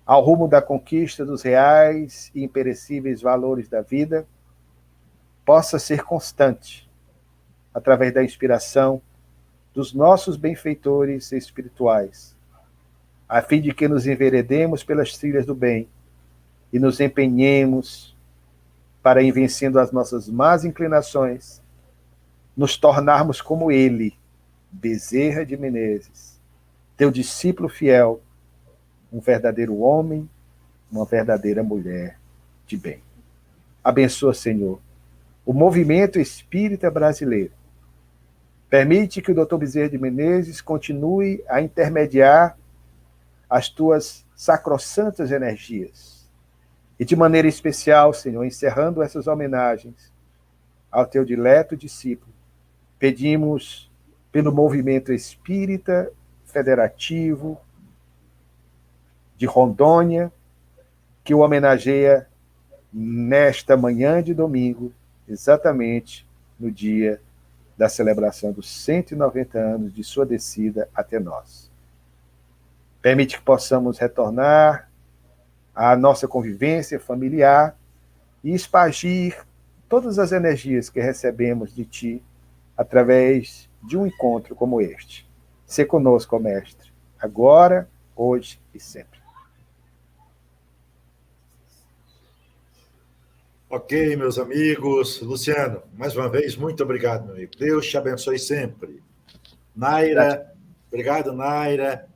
ao rumo da conquista dos reais e imperecíveis valores da vida, possa ser constante, através da inspiração dos nossos benfeitores espirituais, a fim de que nos enveredemos pelas trilhas do bem e nos empenhemos para, em vencendo as nossas más inclinações, nos tornarmos como ele, Bezerra de Menezes, teu discípulo fiel, um verdadeiro homem, uma verdadeira mulher de bem. Abençoa, Senhor, o movimento espírita brasileiro. Permite que o Dr. Bezerra de Menezes continue a intermediar as tuas sacrossantas energias. E de maneira especial, Senhor, encerrando essas homenagens ao teu dileto discípulo, pedimos pelo movimento espírita federativo de Rondônia, que o homenageia nesta manhã de domingo, exatamente no dia da celebração dos 190 anos de sua descida até nós. Permite que possamos retornar à nossa convivência familiar e espargir todas as energias que recebemos de ti através de um encontro como este. Sê conosco, ó Mestre, agora, hoje e sempre. Ok, meus amigos. Luciano, mais uma vez, muito obrigado, meu amigo. Deus te abençoe sempre. Naira, Obrigado, Naira.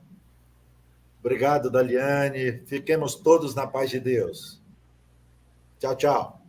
Obrigado, Daliane. Fiquemos todos na paz de Deus. Tchau, tchau.